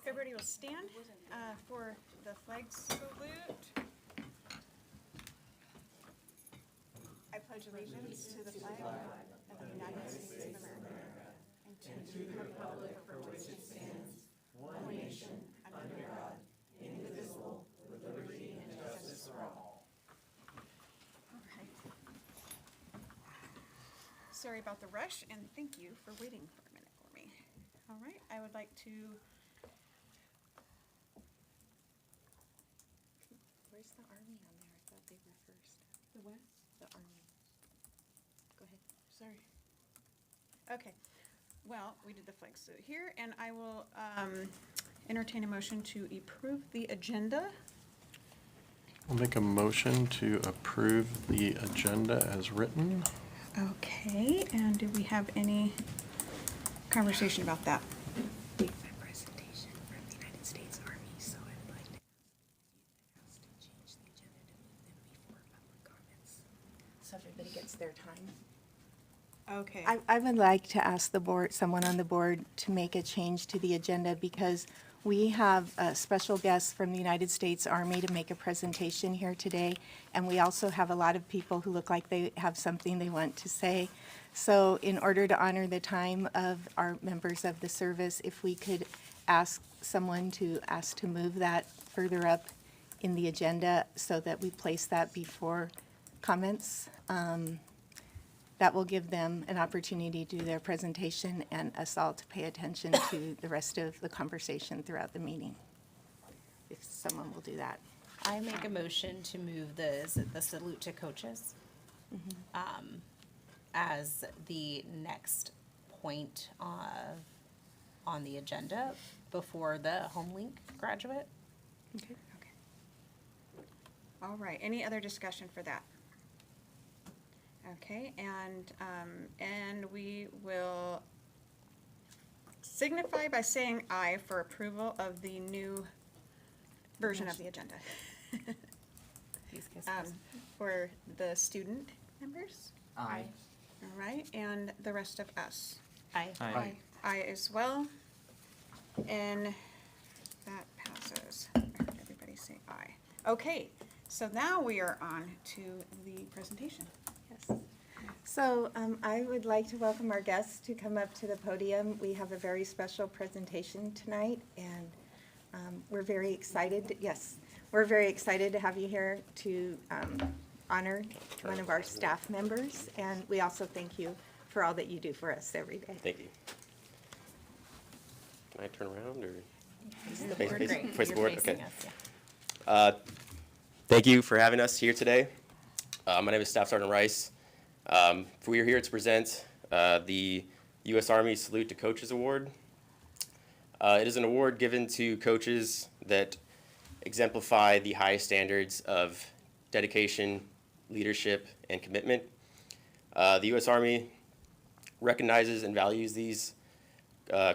Everybody will stand for the flag salute. I pledge allegiance to the flag of the United States of America and to the republic for which it stands, one nation, under God, indivisible, with liberty and justice for all. All right. Sorry about the rush, and thank you for waiting for a minute for me. All right, I would like to. Where's the Army on there? I thought they were first. The what? The Army. Go ahead. Sorry. Okay, well, we did the flag salute here, and I will entertain a motion to approve the agenda. I'll make a motion to approve the agenda as written. Okay, and do we have any conversation about that? We have a presentation from the United States Army, so I would like to ask to change the agenda to move them before public comments. So everybody gets their time. Okay. I would like to ask the board, someone on the board, to make a change to the agenda because we have a special guest from the United States Army to make a presentation here today, and we also have a lot of people who look like they have something they want to say. So in order to honor the time of our members of the service, if we could ask someone to move that further up in the agenda so that we place that before comments. That will give them an opportunity to do their presentation and us all to pay attention to the rest of the conversation throughout the meeting. If someone will do that. I make a motion to move the salute to coaches as the next point on the agenda before the HomeLink graduate. Okay. Okay. All right, any other discussion for that? Okay, and we will signify by saying aye for approval of the new version of the agenda. For the student members, Aye. all right, and the rest of us. Aye. Aye. Aye as well, and that passes. I heard everybody say aye. Okay, so now we are on to the presentation. Yes. So I would like to welcome our guests to come up to the podium. We have a very special presentation tonight, and we're very excited. Yes, we're very excited to have you here to honor one of our staff members, and we also thank you for all that you do for us every day. Thank you. Can I turn around or? The Face- board, face- great. face You're board? facing Okay. us, yeah. Thank you for having us here today. My name is Staff Sergeant Rice. We are here to present the U.S. Army Salute to Coaches Award. It is an award given to coaches that exemplify the highest standards of dedication, leadership, and commitment. The U.S. Army recognizes and values these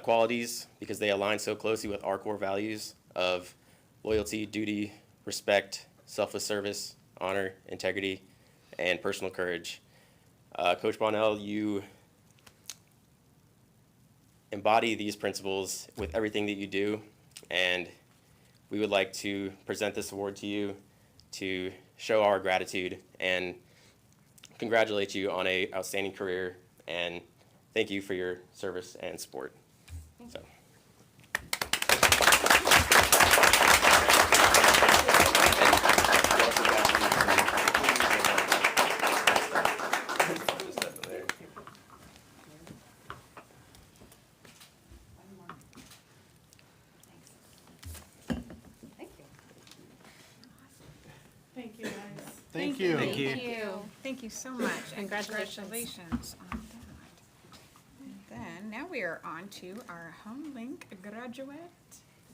qualities because they align so closely with our core values of loyalty, duty, respect, selfless service, honor, integrity, and personal courage. Coach Bonnell, you embody these principles with everything that you do, and we would like to present this award to you to show our gratitude and congratulate you on an outstanding career, and thank you for your service and support. So. Thank you, guys. Thank you. Thank you. Thank you so much, and Congratulations. congratulations on that. And then, now we are on to our HomeLink graduate.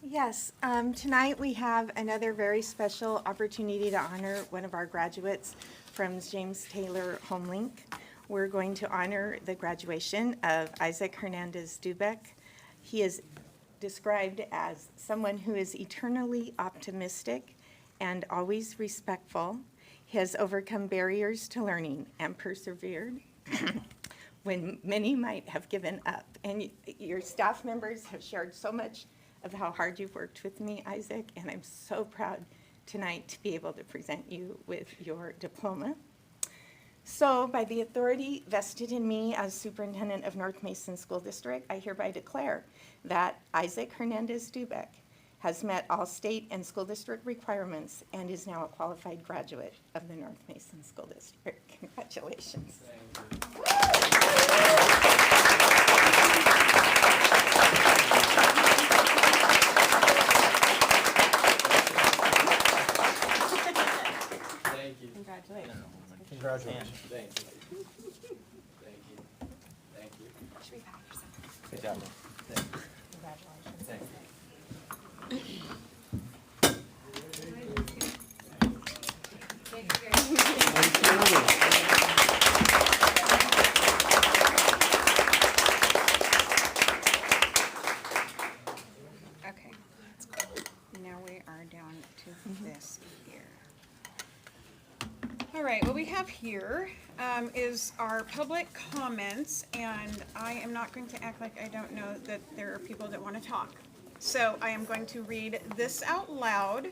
Yes, tonight we have another very special opportunity to honor one of our graduates from James Taylor HomeLink. We're going to honor the graduation of Isaac Hernandez Dubeck. He is described as someone who is eternally optimistic and always respectful. He has overcome barriers to learning and persevered when many might have given up. And your staff members have shared so much of how hard you've worked with me, Isaac, and I'm so proud tonight to be able to present you with your diploma. So, by the authority vested in me as Superintendent of North Mason School District, I hereby declare that Isaac Hernandez Dubek has met all state and school district requirements and is now a qualified graduate of the North Mason School District. Congratulations. Thank you. Congratulations. Congratulations. Thank you. Thank you. Thank you. Should we pat yourself? Good job. Congratulations. Thank you. Okay. Now we are down to this here. All right, what we have here is our public comments, and I am not going to act like I don't know that there are people that want to talk. So I am going to read this out loud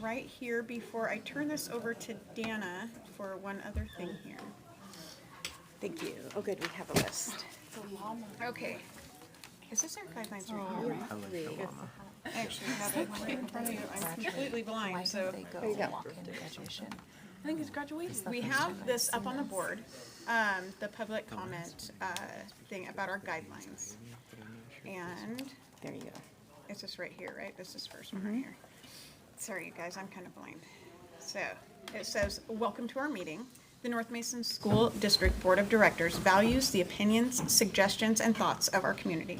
right here before I turn this over to Dana for one other thing here. Thank you. Oh, good, we have a list. Okay. Is this our guidelines right here? I actually have it right in front of you. I'm completely blind, so. There you go. I think it's graduation. We have this up on the board, the public comment thing about our guidelines. And There you go. it's this right here, right? This is first one right here. Sorry, you guys, I'm kind of blind. So it says, "Welcome to our meeting. The North Mason School District Board of Directors values the opinions, suggestions, and thoughts of our community.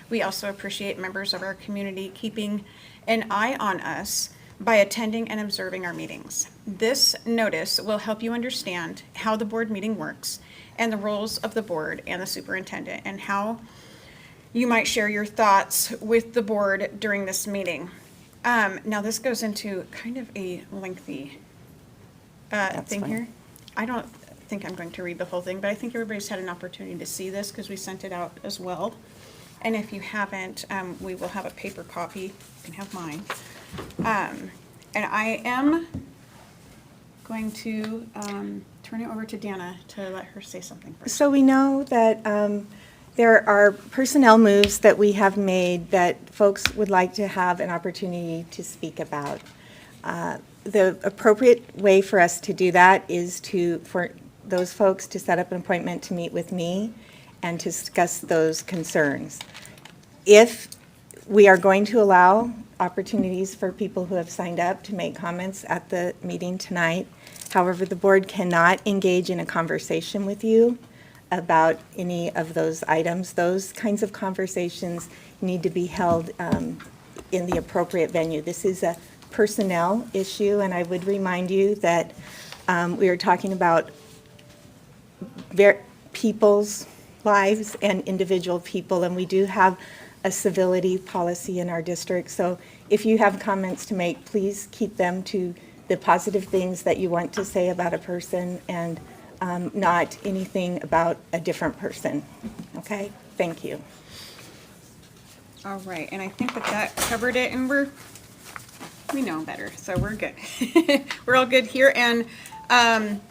We also appreciate members of our community keeping an eye on us by attending and observing our meetings. This notice will help you understand how the board meeting works and the roles of the board and the superintendent, and how you might share your thoughts with the board during this meeting." Now, this goes into kind of a lengthy That's thing fine. here. I don't think I'm going to read the whole thing, but I think everybody's had an opportunity to see this because we sent it out as well. And if you haven't, we will have a paper copy. You can have mine. And I am going to turn it over to Dana to let her say something first. So we know that there are personnel moves that we have made that folks would like to have an opportunity to speak about. The appropriate way for us to do that is for those folks to set up an appointment to meet with me and to discuss those concerns. If we are going to allow opportunities for people who have signed up to make comments at the meeting tonight, however, the board cannot engage in a conversation with you about any of those items. Those kinds of conversations need to be held in the appropriate venue. This is a personnel issue, and I would remind you that we are talking about people's lives and individual people, and we do have a civility policy in our district. So if you have comments to make, please keep them to the positive things that you want to say about a person and not anything about a different person. Okay? Thank you. All right, and I think that covered it, and we know better, so we're good. We're all good here, and I'm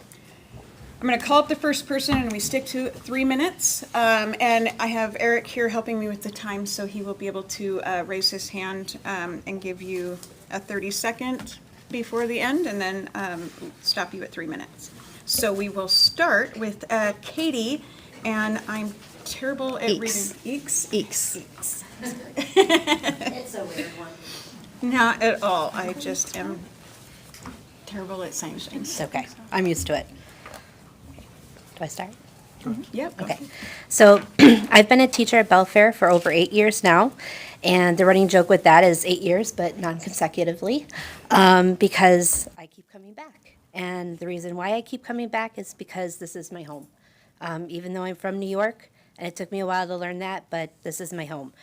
gonna call up the first person, and we stick to 3 minutes. And I have Eric here helping me with the time, so he will be able to raise his hand and give you a 30-second before the end, and then stop you at 3 minutes. So we will start with Katie, and I'm terrible at reading. Eeks? Eeks. It's a weird one. Not at all. I just am terrible at saying things. It's okay. I'm used to it. Do I start? Yep. Okay. So I've been a teacher at Belfair for over 8 years now. And the running joke with that is 8 years, but non-consecutively, because I keep coming back. And the reason why I keep coming back is because this is my home. Even though I'm from New York, and it took me a while to learn that, but this is my home.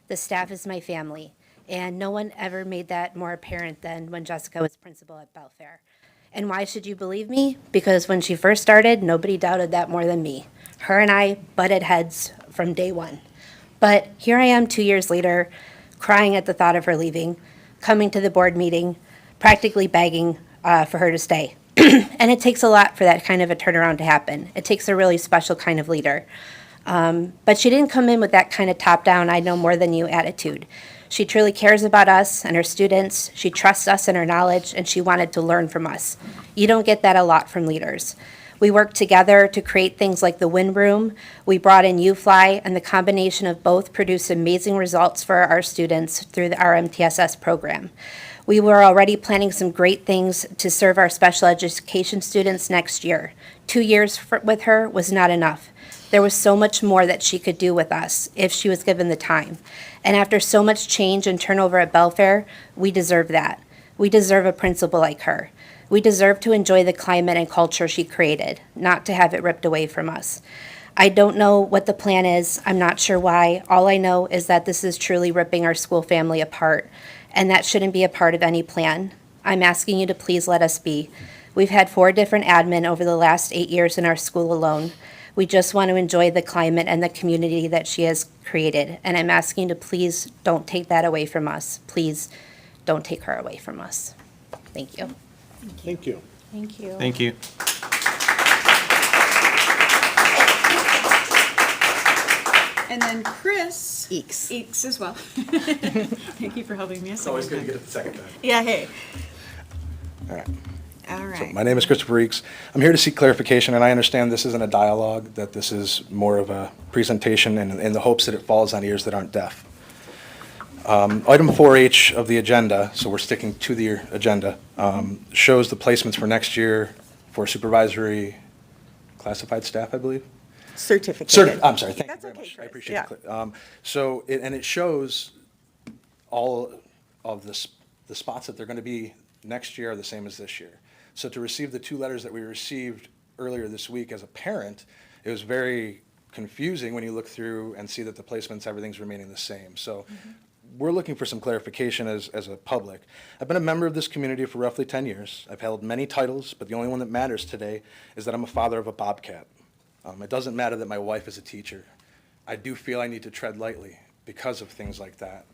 The staff is my family. And no one ever made that more apparent than when Jessica was principal at Belfair. And why should you believe me? Because when she first started, nobody doubted that more than me. Her and I butted heads from day one. But here I am 2 years later, crying at the thought of her leaving, coming to the board meeting, practically begging for her to stay. And it takes a lot for that kind of a turnaround to happen. It takes a really special kind of leader. But she didn't come in with that kind of top-down, I know more than you attitude. She truly cares about us and her students. She trusts us and her knowledge, and she wanted to learn from us. You don't get that a lot from leaders. We worked together to create things like the Win Room. We brought in UFly, and the combination of both produced amazing results for our students through our MTSS program. We were already planning some great things to serve our special education students next year. 2 years with her was not enough. There was so much more that she could do with us if she was given the time. And after so much change and turnover at Belfair, we deserve that. We deserve a principal like her. We deserve to enjoy the climate and culture she created, not to have it ripped away from us. I don't know what the plan is. I'm not sure why. All I know is that this is truly ripping our school family apart, and that shouldn't be a part of any plan. I'm asking you to please let us be. We've had 4 different admin over the last 8 years in our school alone. We just want to enjoy the climate and the community that she has created, and I'm asking you to please don't take that away from us. Please don't take her away from us. Thank you. Thank you. Thank you. Thank you. And then Chris. Eeks. Eeks as well. Thank you for helping me. It's Always good to get it the second time. Yeah, hey. All right. All So right. my name is Christopher Reeks. I'm here to seek clarification, and I understand this isn't a dialogue, that this is more of a presentation in the hopes that it falls on ears that aren't deaf. Item 4H of the agenda, so we're sticking to the agenda, shows the placements for next year for supervisory classified staff, I believe. Certificate. I'm sorry, thank you That's very okay, much. I Chris. appreciate Yeah. it. So, it shows all of the spots that they're going to be next year are the same as this year. So to receive the 2 letters that we received earlier this week as a parent, it was very confusing when you look through and see that the placements, everything's remaining the same. So we're looking for some clarification as a public. I've been a member of this community for roughly 10 years. I've held many titles, but the only one that matters today is that I'm a father of a bobcat. It doesn't matter that my wife is a teacher. I do feel I need to tread lightly because of things like that.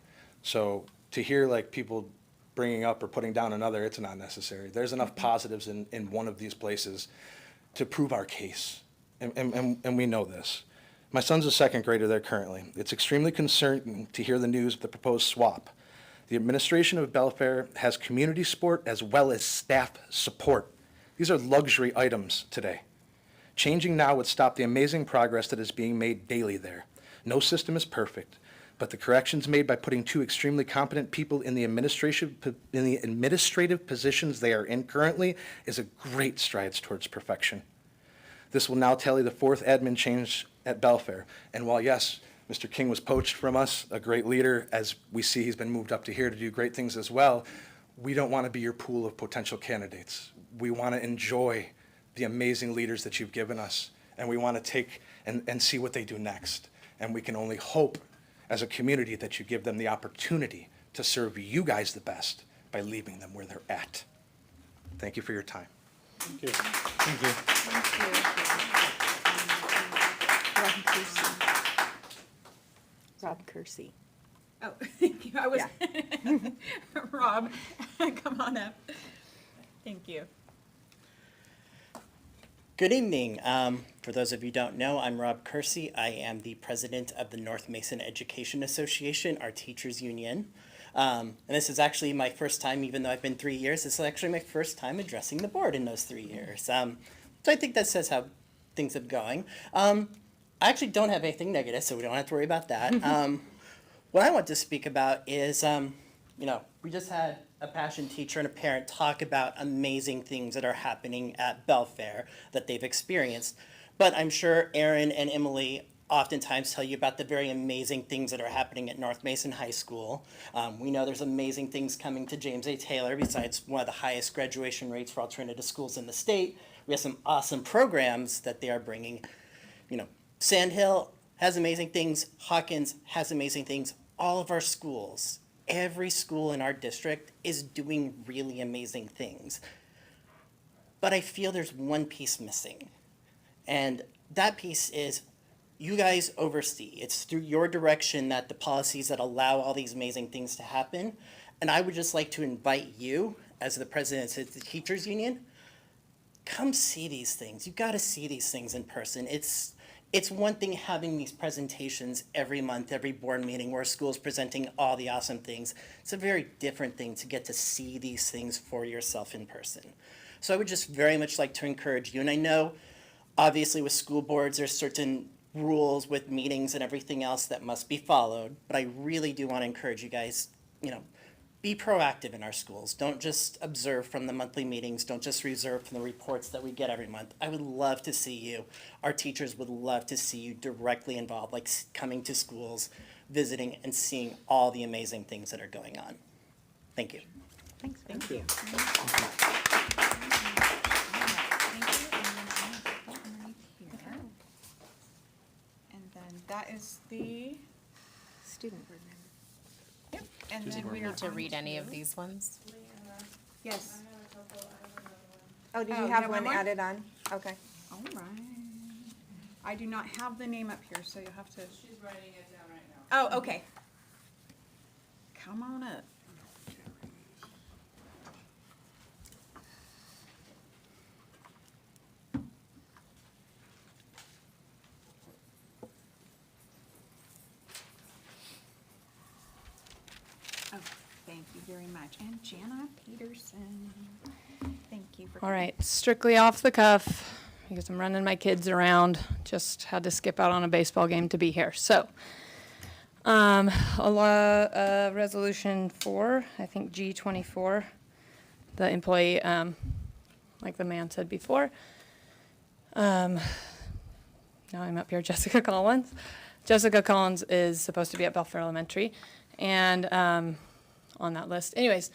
So to hear like people bringing up or putting down another, it's not necessary. There's enough positives in one of these places to prove our case, and we know this. My son's a 2nd grader there currently. It's extremely concerning to hear the news of the proposed swap. The administration of Belfair has community support as well as staff support. These are luxury items today. Changing now would stop the amazing progress that is being made daily there. No system is perfect, but the corrections made by putting 2 extremely competent people in the administrative positions they are in currently is a great strides towards perfection. This will now tally the 4th admin change at Belfair. And while, yes, Mr. King was poached from us, a great leader, as we see he's been moved up to here to do great things as well, we don't want to be your pool of potential candidates. We want to enjoy the amazing leaders that you've given us, and we want to take and see what they do next. And we can only hope as a community that you give them the opportunity to serve you guys the best by leaving them where they're at. Thank you for your time. Thank you. Thank you. Rob Kersey. Oh, thank you. I was, Rob, come on up. Thank you. Good evening. For those of you who don't know, I'm Rob Kersey. I am the president of the North Mason Education Association, our teachers union. And this is actually my first time, even though I've been 3 years, this is actually my first time addressing the board in those 3 years. So I think that says how things have going. I actually don't have anything negative, so we don't have to worry about that. What I want to speak about is, we just had a passion teacher and a parent talk about amazing things that are happening at Belfair that they've experienced. But I'm sure Aaron and Emily oftentimes tell you about the very amazing things that are happening at North Mason High School. We know there's amazing things coming to James A. Taylor, besides one of the highest graduation rates for alternative schools in the state. We have some awesome programs that they are bringing. Sandhill has amazing things. Hawkins has amazing things. All of our schools, every school in our district is doing really amazing things. But I feel there's one piece missing. And that piece is you guys oversee. It's through your direction that the policies that allow all these amazing things to happen. And I would just like to invite you, as the president of the teachers union, come see these things. You got to see these things in person. It's one thing having these presentations every month, every board meeting where school's presenting all the awesome things. It's a very different thing to get to see these things for yourself in person. So I would just very much like to encourage you. And I know, obviously, with school boards, there's certain rules with meetings and everything else that must be followed. But I really do want to encourage you guys, be proactive in our schools. Don't just observe from the monthly meetings. Don't just reserve from the reports that we get every month. I would love to see you. Our teachers would love to see you directly involved, like coming to schools, visiting, and seeing all the amazing things that are going on. Thank you. Thanks. Thank you. And then that is the, Student board member. yep, and then Do we we are need to on read any of to- these ones? Yes. Oh, did Oh, you you have have one one more? added on? Okay. All right. I do not have the name up here, so you'll have to. She's writing it down right now. Oh, okay. Come on up. Oh, thank you very much. And Jana Peterson, thank you for. All right, strictly off the cuff, because I'm running my kids around, just had to skip out on a baseball game to be here. So, resolution 4, I think G24, the employee, like the man said before. Now I'm up here, Jessica Collins. Jessica Collins is supposed to be at Belfair Elementary, and on that list. Anyways,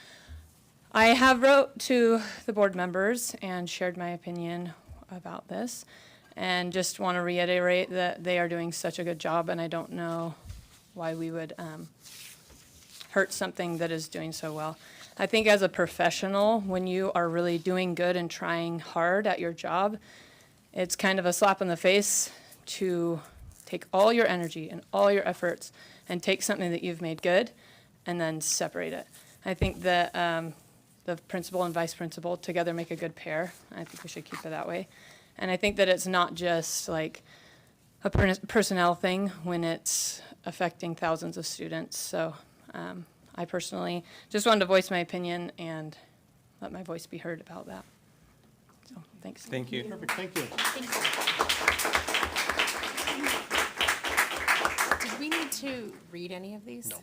I have wrote to the board members and shared my opinion about this, and just want to reiterate that they are doing such a good job, and I don't know why we would hurt something that is doing so well. I think as a professional, when you are really doing good and trying hard at your job, it's kind of a slap in the face to take all your energy and all your efforts and take something that you've made good and then separate it. I think that the principal and vice principal together make a good pair. I think we should keep it that way. And I think that it's not just like a personnel thing when it's affecting thousands of students. So I personally just wanted to voice my opinion and let my voice be heard about that. So, thanks. Thank you. Perfect, thank you. Did we need to read any of these? No.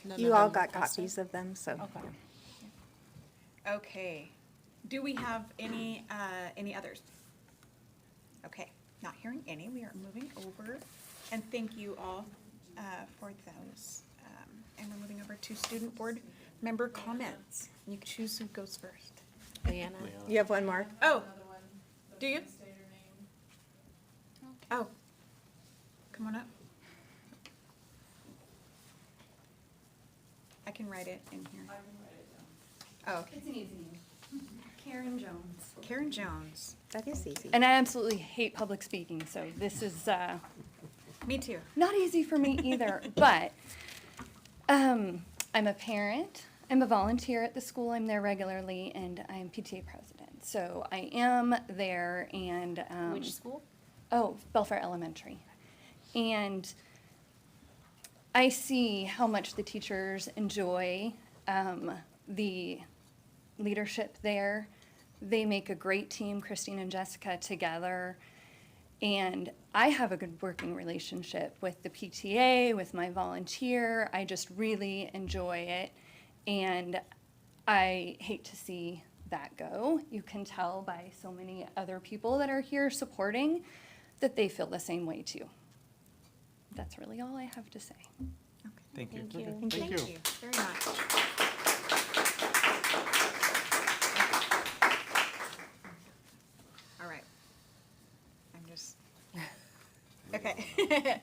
None You of all them got also? copies of them, so. Okay. Okay. Do we have any others? Okay, not hearing any. We are moving over. And thank you all for those. And we're moving over to student board member comments. You can choose who goes first. Leanna? You have one more? Oh, do you? Oh, come on up. I can write it in here. Oh, okay. It's an easy name. Karen Jones. Karen Jones. That is easy. And I absolutely hate public speaking, so this is Me too. not easy for me either. But I'm a parent. I'm a volunteer at the school. I'm there regularly, and I'm PTA president. So I am there, and Which school? Oh, Belfair Elementary. And I see how much the teachers enjoy the leadership there. They make a great team, Christine and Jessica, together. And I have a good working relationship with the PTA, with my volunteer. I just really enjoy it. And I hate to see that go. You can tell by so many other people that are here supporting that they feel the same way too. That's really all I have to say. Thank you. Thank you. Thank you very much. All right. I'm just, okay.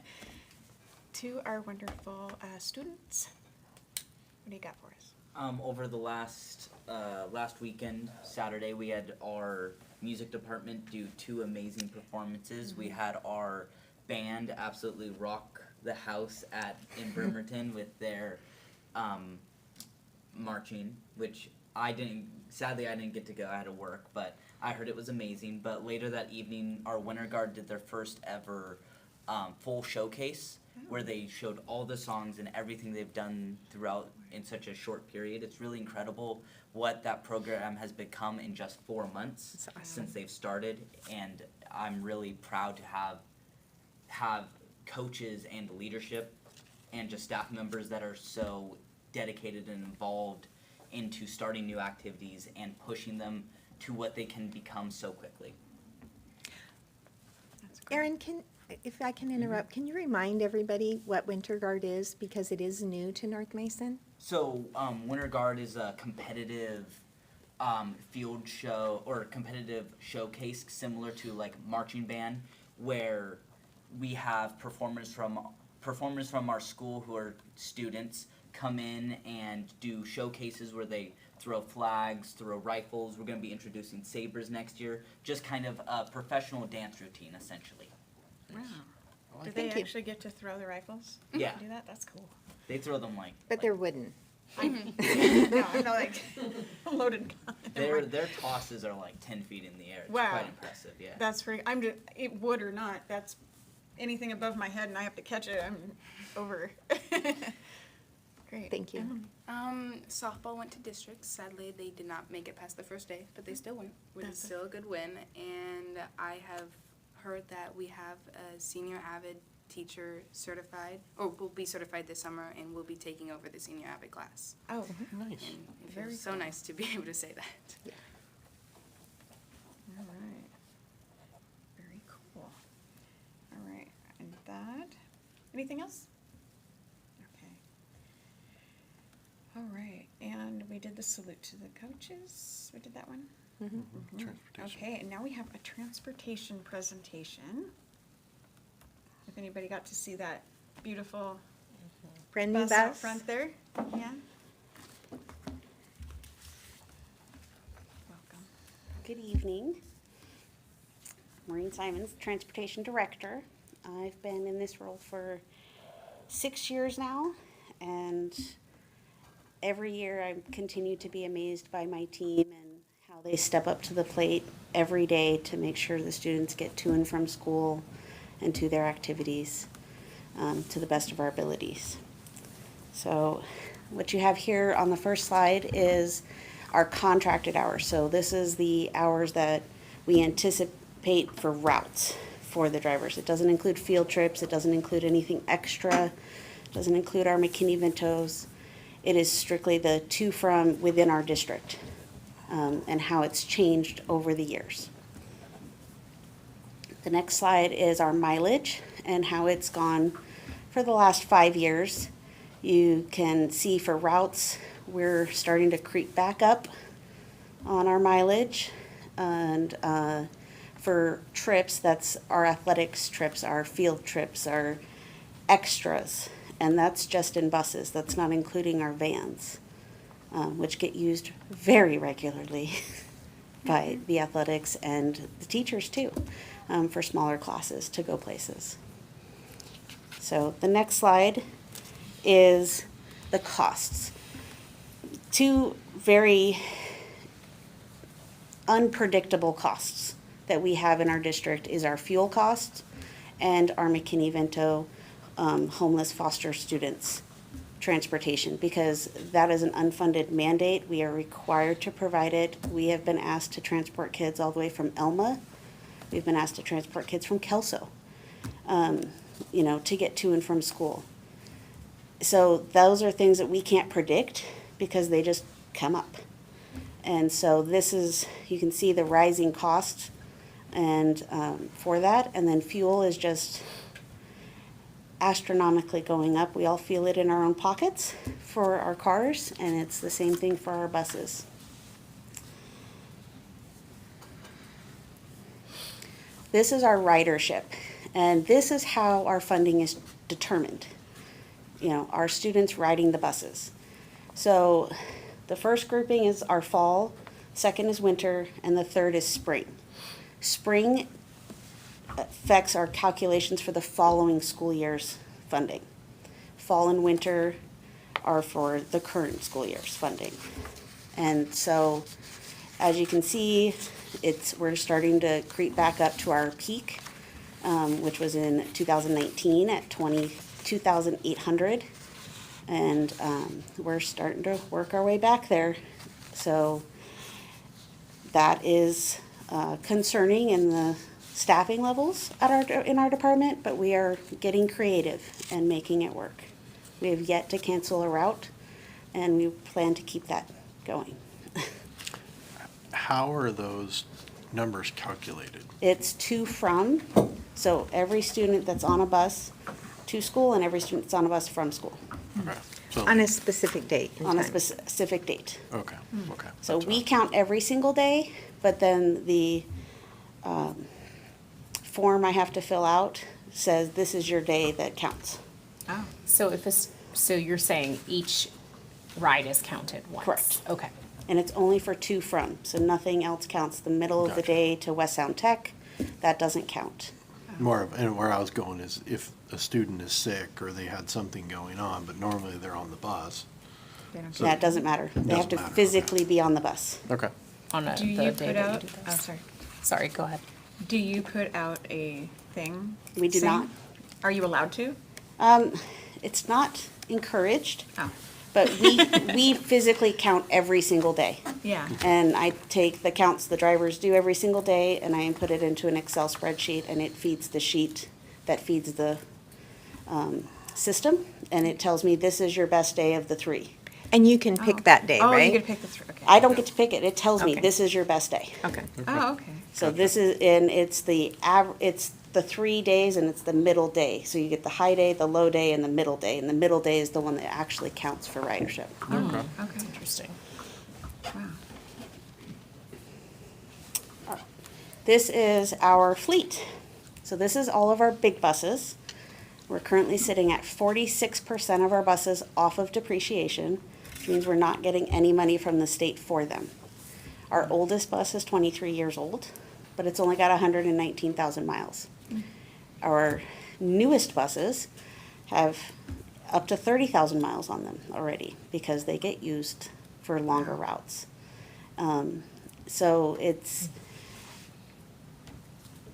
To our wonderful students, what do you got for us? Over the last weekend, Saturday, we had our music department do 2 amazing performances. We had our band absolutely rock the house in Bremerton with their marching, which sadly I didn't get to go, I had to work, but I heard it was amazing. But later that evening, our Winter Guard did their first ever full showcase where they showed all the songs and everything they've done throughout in such a short period. It's really incredible what that program has become in just 4 months since they've started, and I'm really proud to have coaches and leadership and just staff members that are so dedicated and involved into starting new activities and pushing them to what they can become so quickly. Erin, if I can interrupt, can you remind everybody what Winter Guard is, because it is new to North Mason? So Winter Guard is a competitive field show or competitive showcase similar to like marching band, where we have performers from our school who are students come in and do showcases where they throw flags, throw rifles. We're going to be introducing sabers next year. Just kind of a professional dance routine, essentially. Wow. Do Thank they you. actually get to throw the rifles? Yeah. Do that? That's cool. They throw them like. But they're wooden. No, I'm not like a loaded gun. Their tosses are like 10 feet in the air. It's Wow. quite impressive. Yeah. That's pretty. It wood or not. That's anything above my head, and I have to catch it. I'm over. Great. Thank you. Softball went to districts. Sadly, they did not make it past the first day, but they still went, which is still a good win. And I have heard that we have a senior AVID teacher certified, or will be certified this summer, and will be taking over the senior AVID class. Oh, Nice. And it Very feels so cool. nice to be able to say that. all right. Very cool. All right, and that. Anything else? Okay. All right, and we did the salute to the coaches. We did that one. Transportation. Okay, and now we have a transportation presentation. If anybody got to see that beautiful Brand new bus out bus. front there, yeah. Welcome. Good evening. Maureen Simons, Transportation Director. I've been in this role for 6 years now, and every year I continue to be amazed by my team and how they step up to the plate every day to make sure the students get to and from school and to their activities to the best of our abilities. So what you have here on the first slide is our contracted hours. So this is the hours that we anticipate for routes for the drivers. It doesn't include field trips. It doesn't include anything extra. It doesn't include our McKinney-Ventos. It is strictly the to from within our district and how it's changed over the years. The next slide is our mileage and how it's gone for the last 5 years. You can see for routes, we're starting to creep back up on our mileage. And for trips, that's our athletics trips, our field trips, our extras. And that's just in buses. That's not including our vans, which get used very regularly by the athletics and the teachers too, for smaller classes to go places. So the next slide is the costs. Two very unpredictable costs that we have in our district is our fuel costs and our McKinney-Vento homeless foster students transportation, because that is an unfunded mandate. We are required to provide it. We have been asked to transport kids all the way from Elma. We've been asked to transport kids from Kelso, to get to and from school. So those are things that we can't predict because they just come up. And so this is, you can see the rising cost and for that. And then fuel is just astronomically going up. We all feel it in our own pockets for our cars, and it's the same thing for our buses. This is our ridership, and this is how our funding is determined. Our students riding the buses. So the first grouping is our fall, second is winter, and the third is spring. Spring affects our calculations for the following school year's funding. Fall and winter are for the current school year's funding. And so, as you can see, we're starting to creep back up to our peak, which was in 2019 at 22,800. And we're starting to work our way back there. So that is concerning in the staffing levels in our department, but we are getting creative and making it work. We have yet to cancel a route, and we plan to keep that going. How are those numbers calculated? It's to from, so every student that's on a bus to school and every student that's on a bus from school Okay. So, On a specific date and on a time. specific date. okay, okay. So That's we what count every single day, but then the form I have to fill out says this is your day that counts. So so you're saying each ride is counted once? Correct. Okay. And it's only for to from, so nothing else counts. The middle of the Gotcha. day to West Sound Tech, that doesn't count. More of, and where I was going is if a student is sick or they had something going on, but normally they're on the bus. So- That doesn't matter. They have to Doesn't matter, okay. physically be on the bus. Okay. On Do the you day put that you out, do oh, this. sorry. Sorry, go ahead. Do you put out a thing? We do saying- not. Are you allowed to? It's not encouraged, Oh, but we physically count every single day. yeah. And I take the counts the drivers do every single day, and I input it into an Excel spreadsheet, and it feeds the sheet that feeds the system, and it tells me this is your best day of the 3. And you can pick that day, Oh, you right? get to pick the three, okay. I don't get to pick it. It tells me Okay. this is your best day. Okay. Oh, okay. So this is, and it's the it's the 3 days, and it's the middle day. So you get the high day, the low day, and the middle day. And the middle day is the one that actually counts for ridership. Okay. Okay. Interesting. Wow. This is our fleet. So this is all of our big buses. We're currently sitting at 46% of our buses off of depreciation, which means we're not getting any money from the state for them. Our oldest bus is 23 years old, but it's only got 119,000 miles. Our newest buses have up to 30,000 miles on them already because they get used for longer routes. So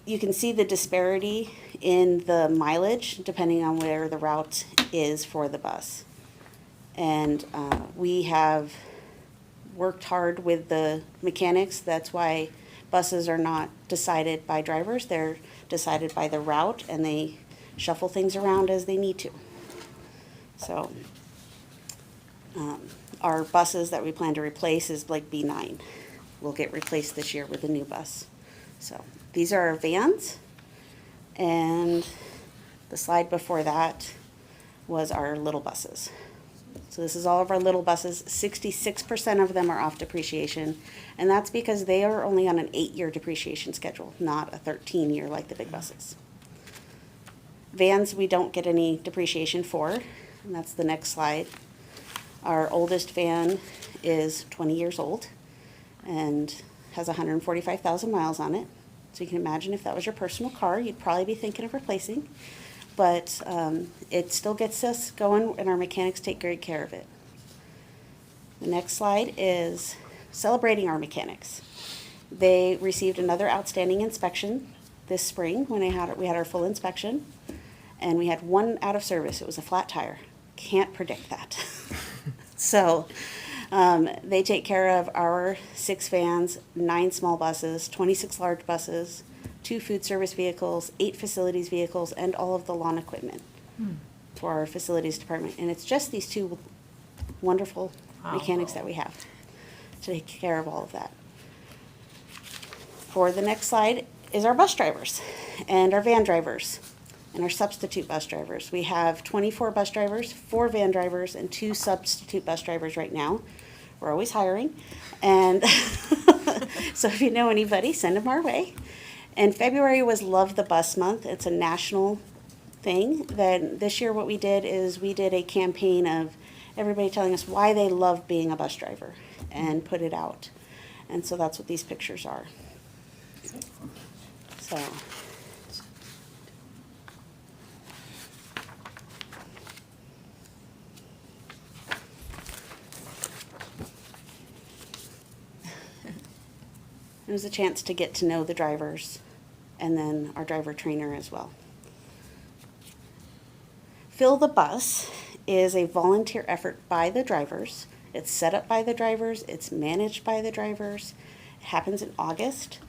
you can see the disparity in the mileage depending on where the route is for the bus. And we have worked hard with the mechanics. That's why buses are not decided by drivers. They're decided by the route, and they shuffle things around as they need to. So our buses that we plan to replace is like B9. Will get replaced this year with a new bus. So these are our vans, and the slide before that was our little buses. So this is all of our little buses. 66% of them are off depreciation, and that's because they are only on an 8-year depreciation schedule, not a 13-year like the big buses. Vans, we don't get any depreciation for, and that's the next slide. Our oldest van is 20 years old and has 145,000 miles on it. So you can imagine if that was your personal car, you'd probably be thinking of replacing. But it still gets us going, and our mechanics take great care of it. The next slide is celebrating our mechanics. They received another outstanding inspection this spring when we had our full inspection, and we had one out of service. It was a flat tire. Can't predict that. So they take care of our 6 vans, 9 small buses, 26 large buses, 2 food service vehicles, 8 facilities vehicles, and all of the lawn equipment for our facilities department. And it's just these 2 wonderful mechanics that we have to take care of all of that. For the next slide is our bus drivers and our van drivers and our substitute bus drivers. We have 24 bus drivers, 4 van drivers, and 2 substitute bus drivers right now. We're always hiring. And so if you know anybody, send them our way. And February was Love the Bus Month. It's a national thing. Then this year what we did is we did a campaign of everybody telling us why they love being a bus driver and put it out. And so that's what these pictures are. So It was a chance to get to know the drivers and then our driver trainer as well. Fill the Bus is a volunteer effort by the drivers. It's set up by the drivers, it's managed by the drivers. It happens in August,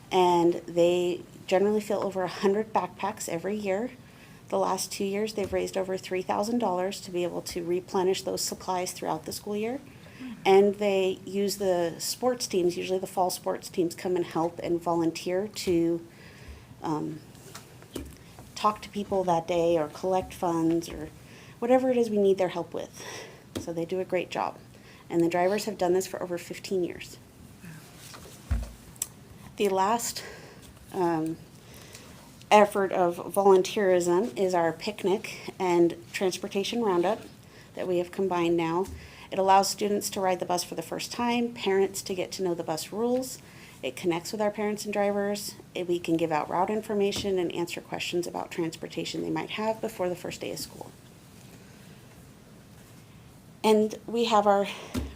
and they generally fill over 100 backpacks every year. The last 2 years, they've raised over $3,000 to be able to replenish those supplies throughout the school year. And they use the sports teams, usually the fall sports teams come and help and volunteer to talk to people that day or collect funds or whatever it is we need their help with. So they do a great job. And the drivers have done this for over 15 years. The last effort of volunteerism is our picnic and transportation roundup that we have combined now. It allows students to ride the bus for the first time, parents to get to know the bus rules. It connects with our parents and drivers. We can give out route information and answer questions about transportation they might have before the first day of school. And we have our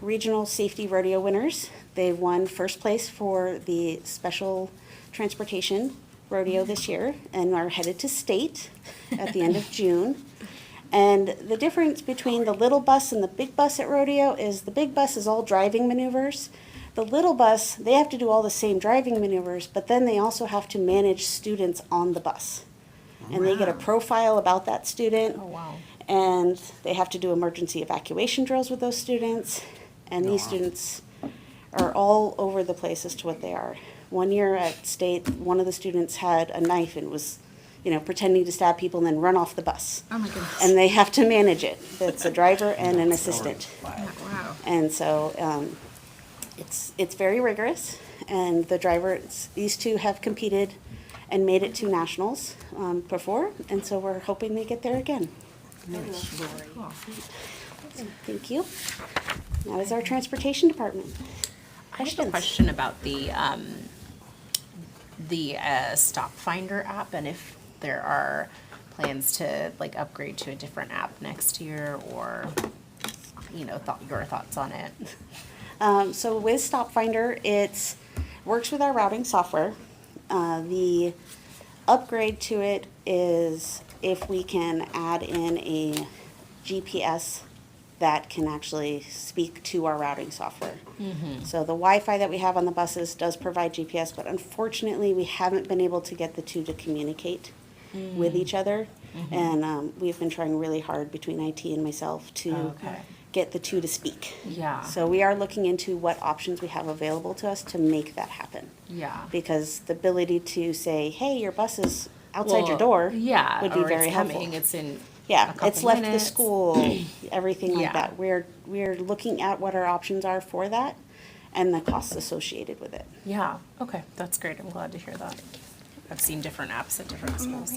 regional safety rodeo winners. They won first place for the special transportation rodeo this year and are headed to state at the end of June. And the difference between the little bus and the big bus at rodeo is the big bus is all driving maneuvers. The little bus, they have to do all the same driving maneuvers, but then they also have to manage students on the bus. And they get a profile about that student. Oh, wow. And they have to do emergency evacuation drills with those students. And these students are all over the place as to what they are. One year at state, one of the students had a knife and was, pretending to stab people and then run off the bus. Oh my goodness. And they have to manage it. It's a driver and an assistant. Wow. And so it's very rigorous. And the drivers, these two have competed and made it to nationals before. And so we're hoping they get there again. Thank you. That is our transportation department. I have a question about the Stop Finder app, and if there are plans to upgrade to a different app next year, or your thoughts on it. So with Stop Finder, it works with our routing software. The upgrade to it is if we can add in a GPS that can actually speak to our routing software. So the Wi-Fi that we have on the buses does provide GPS, but unfortunately we haven't been able to get the two to communicate with each other. And we've been trying really hard between IT and myself to get the two to speak. Yeah. So we are looking into what options we have available to us to make that happen. Yeah. Because the ability to say, hey, your bus is outside your door Yeah, would be or very it's helpful. coming, it's in Yeah, a couple it's left minutes. the school, everything like Yeah. that. We're looking at what our options are for that and the costs associated with it. Yeah, okay, that's great, I'm glad to hear that. I've seen different apps at different schools.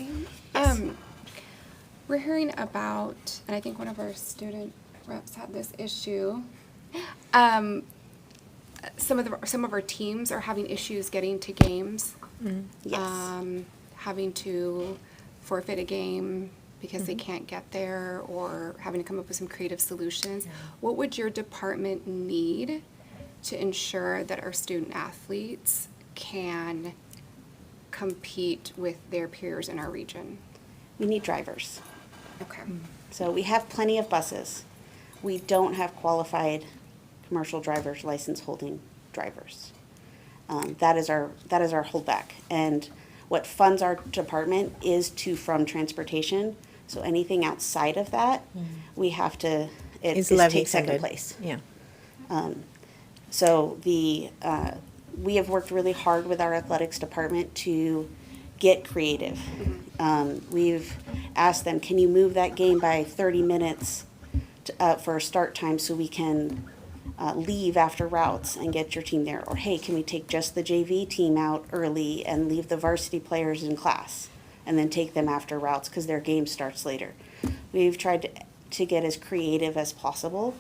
We're hearing about, and I think one of our student reps had this issue. Some of our teams are having issues getting to games. Yes. Having to forfeit a game because they can't get there, or having to come up with some creative solutions. What would your department need to ensure that our student athletes can compete with their peers in our region? We need drivers. Okay. So we have plenty of buses. We don't have qualified commercial drivers, license holding drivers. That is our holdback. And what funds our department is to from transportation. So anything outside of that, we have to, Is it levy takes second funded. place. Yeah. So we have worked really hard with our athletics department to get creative. We've asked them, can you move that game by 30 minutes for a start time so we can leave after routes and get your team there? Or hey, can we take just the JV team out early and leave the varsity players in class and then take them after routes because their game starts later? We've tried to get as creative as possible.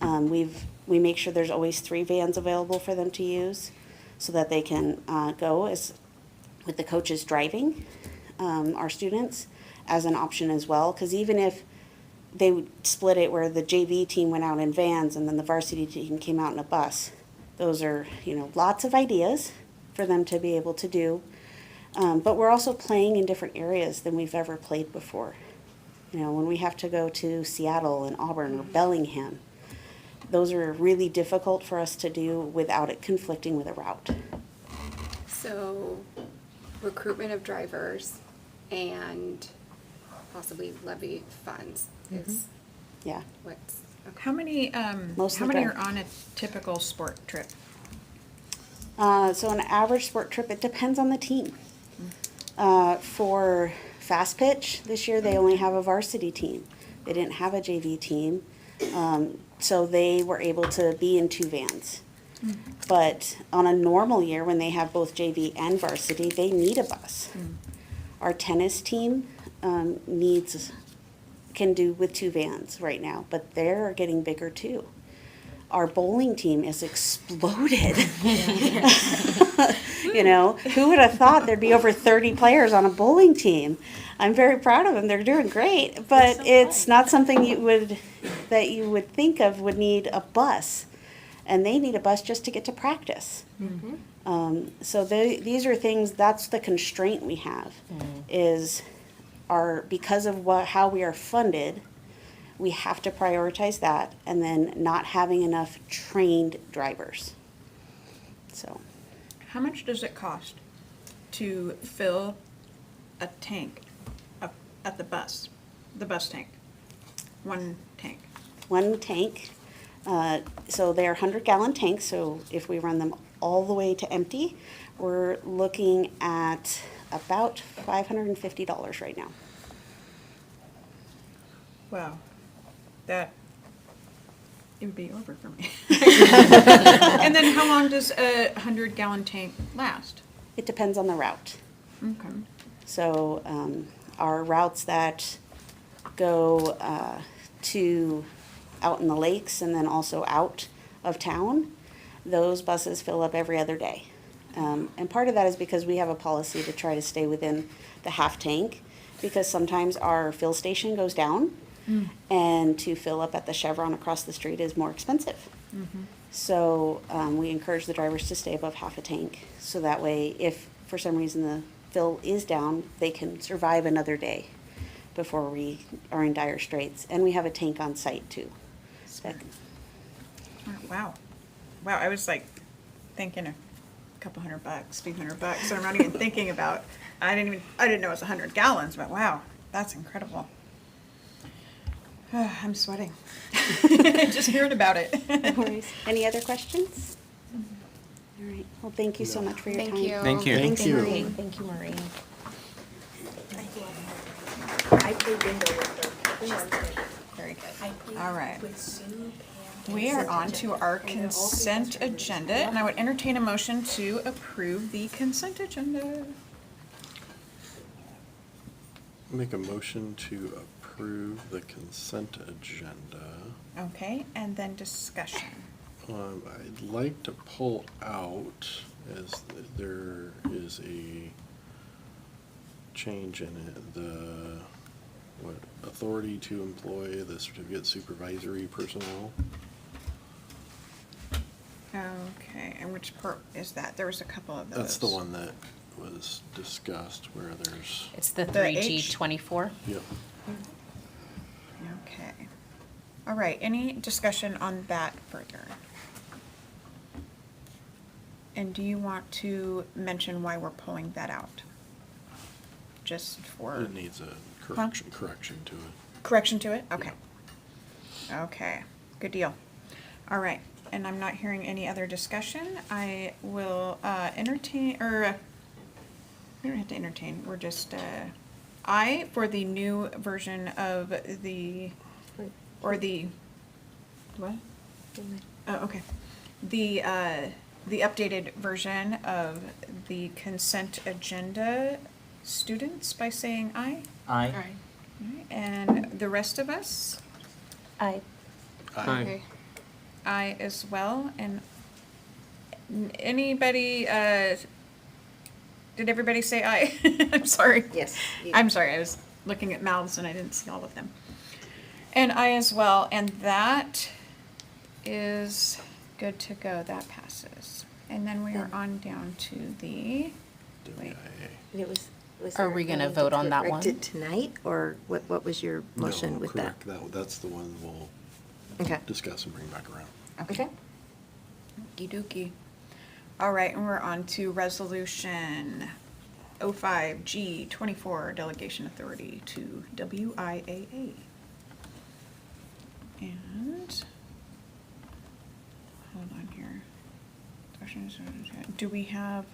We make sure there's always 3 vans available for them to use so that they can go with the coaches driving our students as an option as well. Because even if they would split it where the JV team went out in vans and then the varsity team came out in a bus, those are, lots of ideas, for them to be able to do. But we're also playing in different areas than we've ever played before. You know, when we have to go to Seattle and Auburn or Bellingham, those are really difficult for us to do without it conflicting with a route. So, recruitment of drivers and possibly levy funds is Yeah. what's, How many, Most how of the many are drive- on a typical sport trip? So an average sport trip, it depends on the team. For fast pitch, this year they only have a varsity team. They didn't have a JV team. So they were able to be in 2 vans. But on a normal year, when they have both JV and varsity, they need a bus. Our tennis team can do with 2 vans right now, but they're getting bigger too. Our bowling team is exploded. You know, who would have thought there'd be over 30 players on a bowling team? I'm very proud of them. They're doing great, but it's not something that you would think of would need a bus, and they need a bus just to get to practice. So these are things. That's the constraint we have, is because of how we are funded. We have to prioritize that, and then not having enough trained drivers. So, How much does it cost to fill a tank at the bus tank? One tank. one tank, so they're 100-gallon tanks, so if we run them all the way to empty, we're looking at about $550 right now. Wow, it would be over for me. And then how long does a 100-gallon tank last? It depends on the route. Okay. So our routes that go to out in the lakes and then also out of town, those buses fill up every other day. And part of that is because we have a policy to try to stay within the half tank, because sometimes our fill station goes down, and to fill up at the Chevron across the street is more expensive. So we encourage the drivers to stay above half a tank, so that way if for some reason the fill is down, they can survive another day before we are in dire straits. And we have a tank on site too. Wow. Wow, I was like thinking a couple $100, $200, and I'm not even thinking about, I didn't know it was 100 gallons, but wow, that's incredible. I'm sweating. Just hearing about it. No worries. Any other questions? All right, well, thank you so much for your time. Thank you. Thank you. Thanks, Thank you. Marie. Thank you, Marie. I played bingo with her. Very good. All right. We are on to our consent agenda, and I would entertain a motion to approve the consent agenda. Make a motion to approve the consent agenda. Okay, and then discussion. I'd like to pull out, as there is a change in it, authority to employ the certificate supervisory personnel. Okay, and which part is that? There was a couple of those. That's the one that was discussed where there's, It's the The 3G24. yep. Okay. All right, any discussion on that further? And do you want to mention why we're pulling that out? Just for It needs a correction to it. correction to it? Okay. Okay, good deal. All right, and I'm not hearing any other discussion. I will entertain, or we don't have to entertain, we're just, for the new version of what? Oh, okay. The updated version of the consent agenda, students, by saying aye. Aye. All right, and the rest of us? Aye. Okay. Aye as well, and anybody, did everybody say aye? I'm sorry. Yes. I'm sorry, I was looking at mouths and I didn't see all of them. And I as well, and that is good to go, that passes. and then we are on down to the, wait, And it was Are there we gonna going to vote on that correct one? it tonight, or what was your motion No, with that? correct. That's the one we'll Okay. discuss and bring back around. Okay. okey dokey. All right, and we're on to resolution 05G24, delegation authority to WIAA. And, hold on here. Do we have,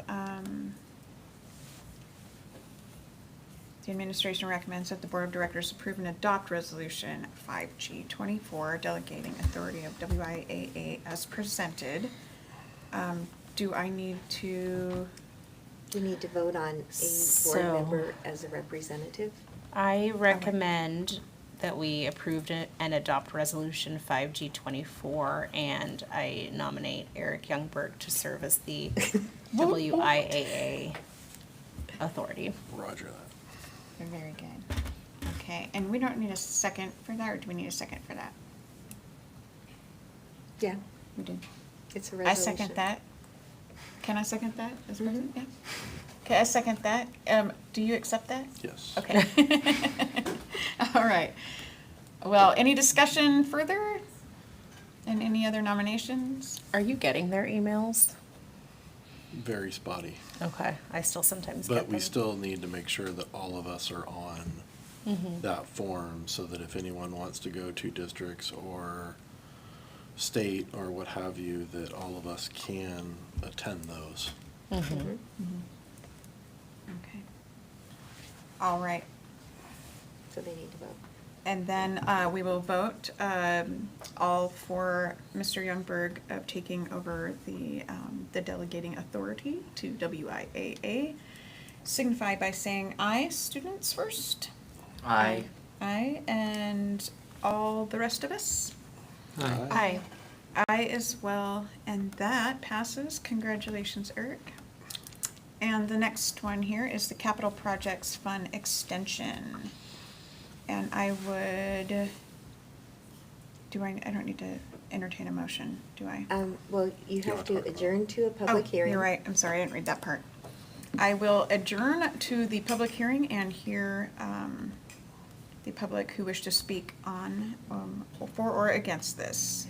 the administration recommends that the board of directors approve and adopt resolution 5G24, delegating authority of WIAA as presented. Do I need to? Do you need to vote on a board So- member as a representative? I recommend that we approved it and adopt resolution 5G24, and I nominate Eric Youngberg to serve as the WIAA authority. Roger that. Very good. Okay, and we don't need a second for that, or do we need a second for that? Yeah, We do. it's a I resolution. second that. Can I second that as president? Yeah. Okay, I second that. Do you accept that? Yes. Okay. All right. Well, any discussion further? And any other nominations? Are you getting their emails? Very spotty. Okay, I still sometimes get But them. we still need to make sure that all of us are on that form, so that if anyone wants to go to districts or state or what have you, that all of us can attend those. Okay. All right. So they need to vote. And then we will vote all for Mr. Youngberg of taking over the delegating authority to WIAA. Signify by saying aye, students first. Aye. Aye, and all the rest of us? Aye. Aye as well, and that passes. Congratulations, Eric. And the next one here is the Capital Projects Fund Extension. And I would, I don't need to entertain a motion, do I? Well, you have to adjourn to a public hearing. You're right, I'm sorry, I didn't read that part. I will adjourn to the public hearing and hear the public who wish to speak on, for or against this.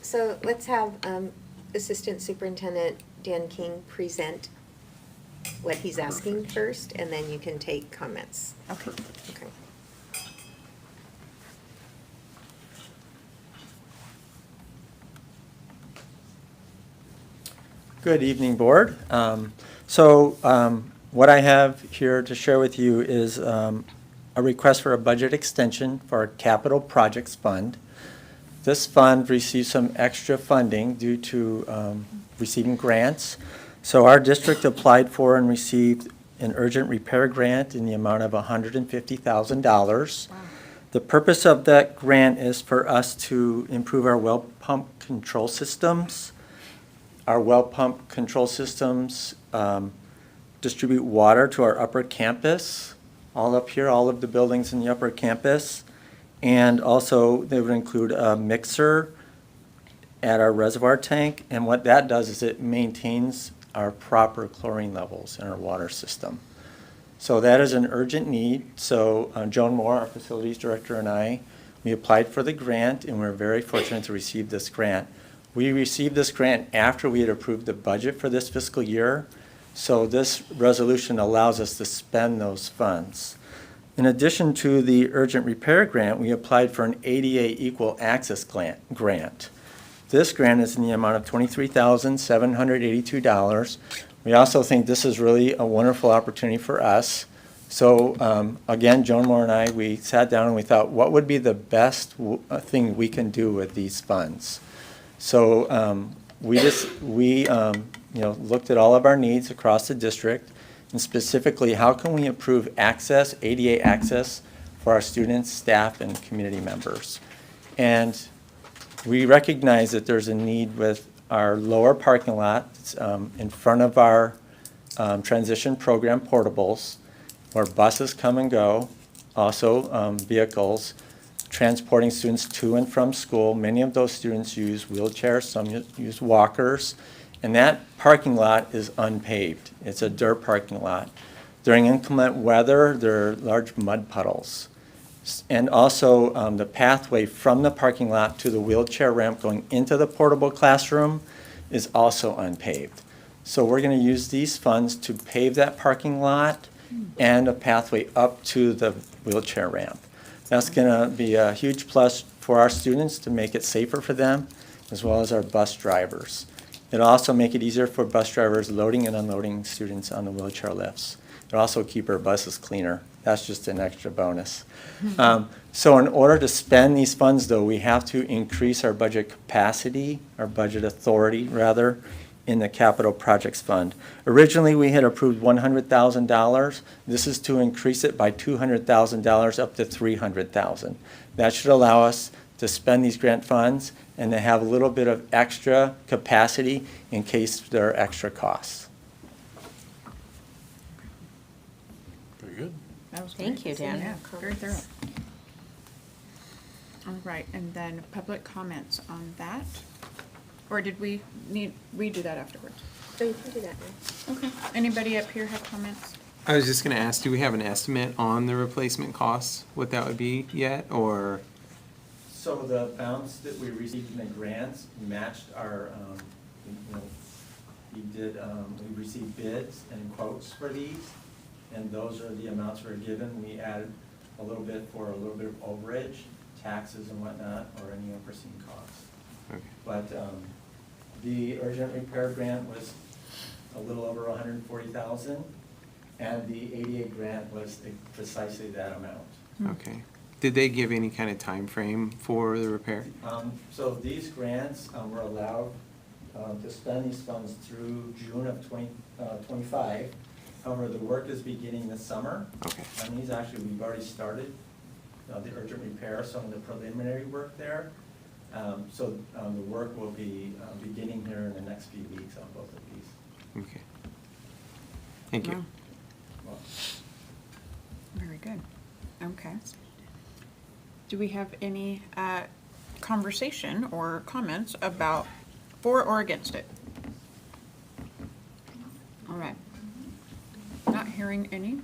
So let's have Assistant Superintendent Dan King present what he's asking first, and then you can take comments. Okay. Okay. Good evening, Board. What I have here to share with you is a request for a budget extension for our Capital Projects Fund. This fund received some extra funding due to receiving grants. So our district applied for and received an urgent repair grant in the amount of $150,000. The purpose of that grant is for us to improve our well pump control systems. Our well pump control systems distribute water to our upper campus, all up here, all of the buildings in the upper campus. And also, they would include a mixer at our reservoir tank. And what that does is it maintains our proper chlorine levels in our water system. So that is an urgent need. So Joan Moore, our facilities director, and I, we applied for the grant, and we're very fortunate to receive this grant. We received this grant after we had approved the budget for this fiscal year, so this resolution allows us to spend those funds. In addition to the urgent repair grant, we applied for an ADA Equal Access grant. This grant is in the amount of $23,782. We also think this is really a wonderful opportunity for us. So again, Joan Moore and I, we sat down and we thought, what would be the best thing we can do with these funds? So we looked at all of our needs across the district, and specifically, how can we improve access, ADA access, for our students, staff, and community members? And we recognize that there's a need with our lower parking lot in front of our transition program portables, where buses come and go, also vehicles, transporting students to and from school. Many of those students use wheelchairs, some use walkers, And that parking lot is unpaved. It's a dirt parking lot. During inclement weather, there are large mud puddles. And also, the pathway from the parking lot to the wheelchair ramp going into the portable classroom is also unpaved. So we're going to use these funds to pave that parking lot and a pathway up to the wheelchair ramp. That's going to be a huge plus for our students to make it safer for them, as well as our bus drivers. It'll also make it easier for bus drivers loading and unloading students on the wheelchair lifts. It'll also keep our buses cleaner. That's just an extra bonus. So in order to spend these funds, though, we have to increase our budget capacity, our budget authority, rather, in the capital projects fund. Originally, we had approved $100,000. This is to increase it by $200,000 up to $300,000. That should allow us to spend these grant funds and to have a little bit of extra capacity in case there are extra costs. Very good. That was Thank great. you, Dan. Yeah, very thorough. All right, and then public comments on that? Or did we do that afterwards? So you can do that now. Okay. Anybody up here have comments? I was just gonna ask, do we have an estimate on the replacement costs, what that would be yet, or? So the amounts that we received in the grants matched our, we received bids and quotes for these, and those are the amounts we were given. We added a little bit for a little bit of overage, taxes and whatnot, or any unforeseen costs. Okay. But the urgent repair grant was a little over $140,000, and the ADA grant was precisely that amount. Okay. Did they give any kind of time frame for the repair? So these grants were allowed to spend these funds through June of 2025. However, the work is beginning this summer. Okay. On these, actually, we've already started the urgent repair, some of the preliminary work there. So the work will be beginning here in the next few weeks on both of these. Okay. Thank you. Wow. Well, Very good. Okay. Do we have any conversation or comments about for or against it? All right. Not hearing any.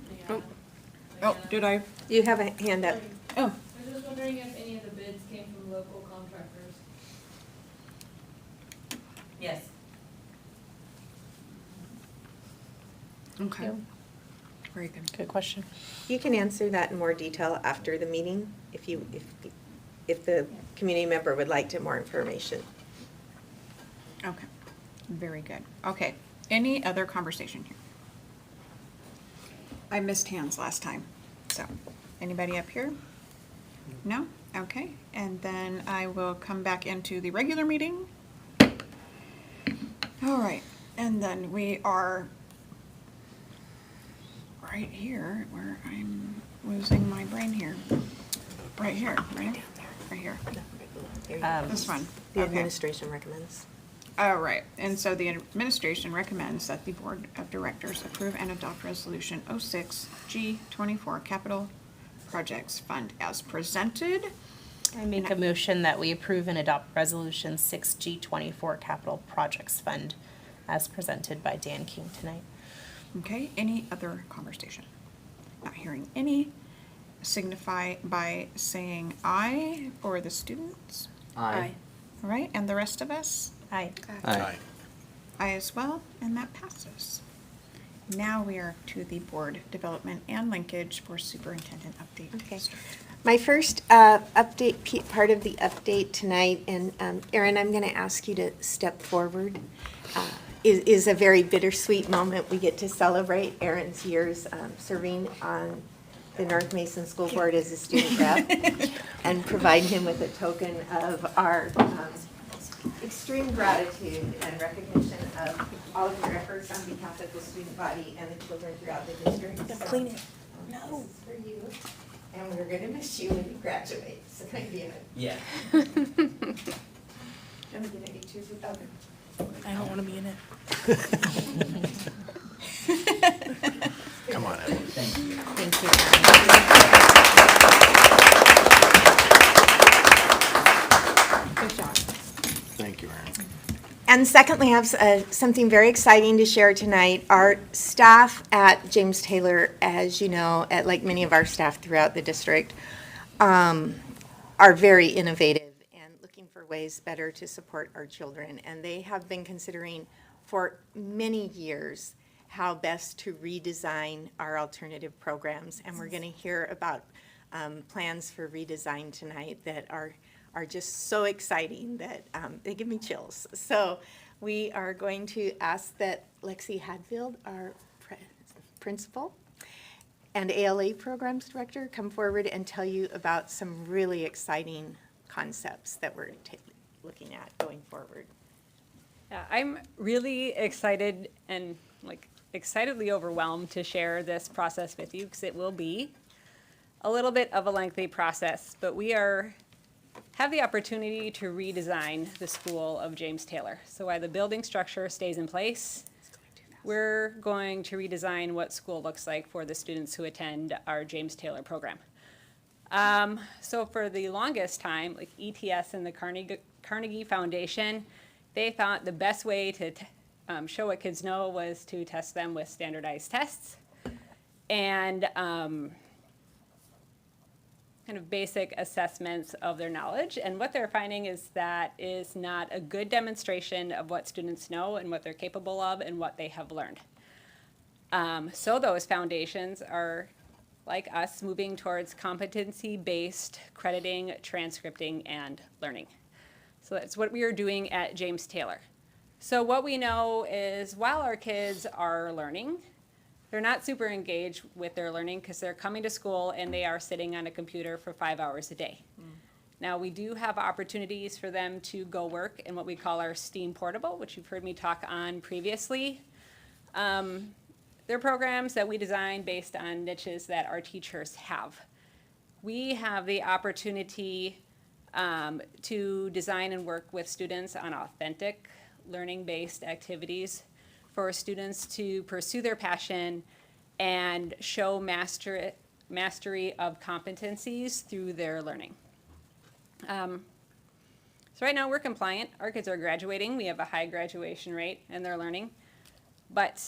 Oh, did I? You have a hand up. Oh, I was just wondering if any of the bids came from local contractors. Yes. okay. Very good. Good question. You can answer that in more detail after the meeting if the community member would like to more information. Okay. Very good. Okay. Any other conversation here? I missed hands last time. So, anybody up here? No? Okay. And then I will come back into the regular meeting. All right. And then we are right here where I'm losing my brain here. Right here, right? Right here. This one. The Okay. administration recommends. All right, and so the administration recommends that the Board of Directors approve and adopt Resolution 06G24 Capital Projects Fund as presented. I make a motion that we approve and adopt Resolution 6G24 Capital Projects Fund as presented by Dan King tonight. Okay, any other conversation? Not hearing any. Signify by saying aye for the students. Aye. All right, and the rest of us? Aye. Aye. Aye as well, and that passes. Now we are to the board development and linkage for superintendent update. Okay. My first update, part of the update tonight, and Erin, I'm going to ask you to step forward, is a very bittersweet moment. We get to celebrate Erin's years serving on the North Mason School Board as a student rep and provide him with a token of our extreme gratitude and recognition of all of your efforts on behalf of the student body and the children throughout the district. So, Clean it. No, it's for you. And we're going to miss you when you graduate. So can I be in it? Yeah. I'm going to be too. Okay. I don't want to be in it. Come on, Evan. Thank you. Thank you. Good job. Thank you, Aaron. And secondly, I have something very exciting to share tonight. Our staff at James Taylor, as you know, like many of our staff throughout the district, are very innovative and looking for ways better to support our children. And they have been considering for many years how best to redesign our alternative programs. And we're going to hear about plans for redesign tonight that are just so exciting that they give me chills. So we are going to ask that Lexi Hadfield, our principal and ALA programs director, come forward and tell you about some really exciting concepts that we're looking at going forward. Yeah, I'm really excited and excitedly overwhelmed to share this process with you because it will be a little bit of a lengthy process, but we have the opportunity to redesign the school of James Taylor. So while the building structure stays in place, we're going to redesign what school looks like for the students who attend our James Taylor program. So for the longest time, like ETS and the Carnegie Foundation, they thought the best way to show what kids know was to test them with standardized tests and kind of basic assessments of their knowledge. And what they're finding is that is not a good demonstration of what students know and what they're capable of and what they have learned. So those foundations are, like us, moving towards competency-based crediting, transcripting, and learning. So that's what we are doing at James Taylor. So what we know is while our kids are learning, they're not super engaged with their learning because they're coming to school and they are sitting on a computer for 5 hours a day. Now, we do have opportunities for them to go work in what we call our STEAM Portable, which you've heard me talk on previously. They're programs that we design based on niches that our teachers have. We have the opportunity to design and work with students on authentic learning-based activities for students to pursue their passion and show mastery of competencies through their learning. So right now we're compliant. Our kids are graduating. We have a high graduation rate in their learning, but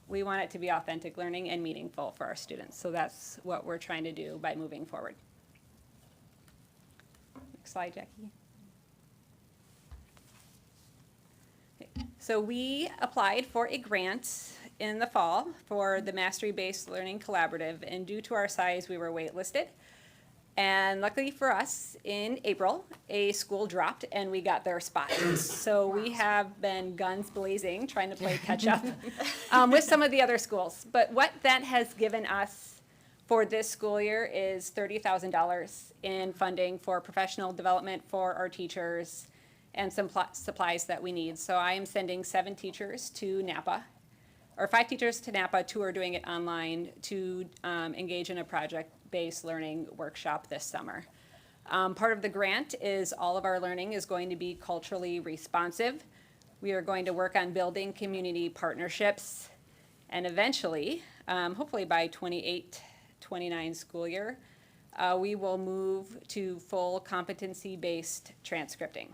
we want it to be authentic learning and meaningful for our students. So that's what we're trying to do by moving forward. Next slide, Jackie. So we applied for a grant in the fall for the Mastery-Based Learning Collaborative, and due to our size, we were waitlisted. And luckily for us, in April, a school dropped and we got their spot. So we have been guns blazing, trying to play catch up with some of the other schools. But what that has given us for this school year is $30,000 in funding for professional development for our teachers and some supplies that we need. So I am sending 7 teachers to Napa, or 5 teachers to Napa, 2 are doing it online to engage in a project-based learning workshop this summer. Part of the grant is all of our learning is going to be culturally responsive. We are going to work on building community partnerships, and eventually, hopefully by 28-29 school year, we will move to full competency-based transcripting.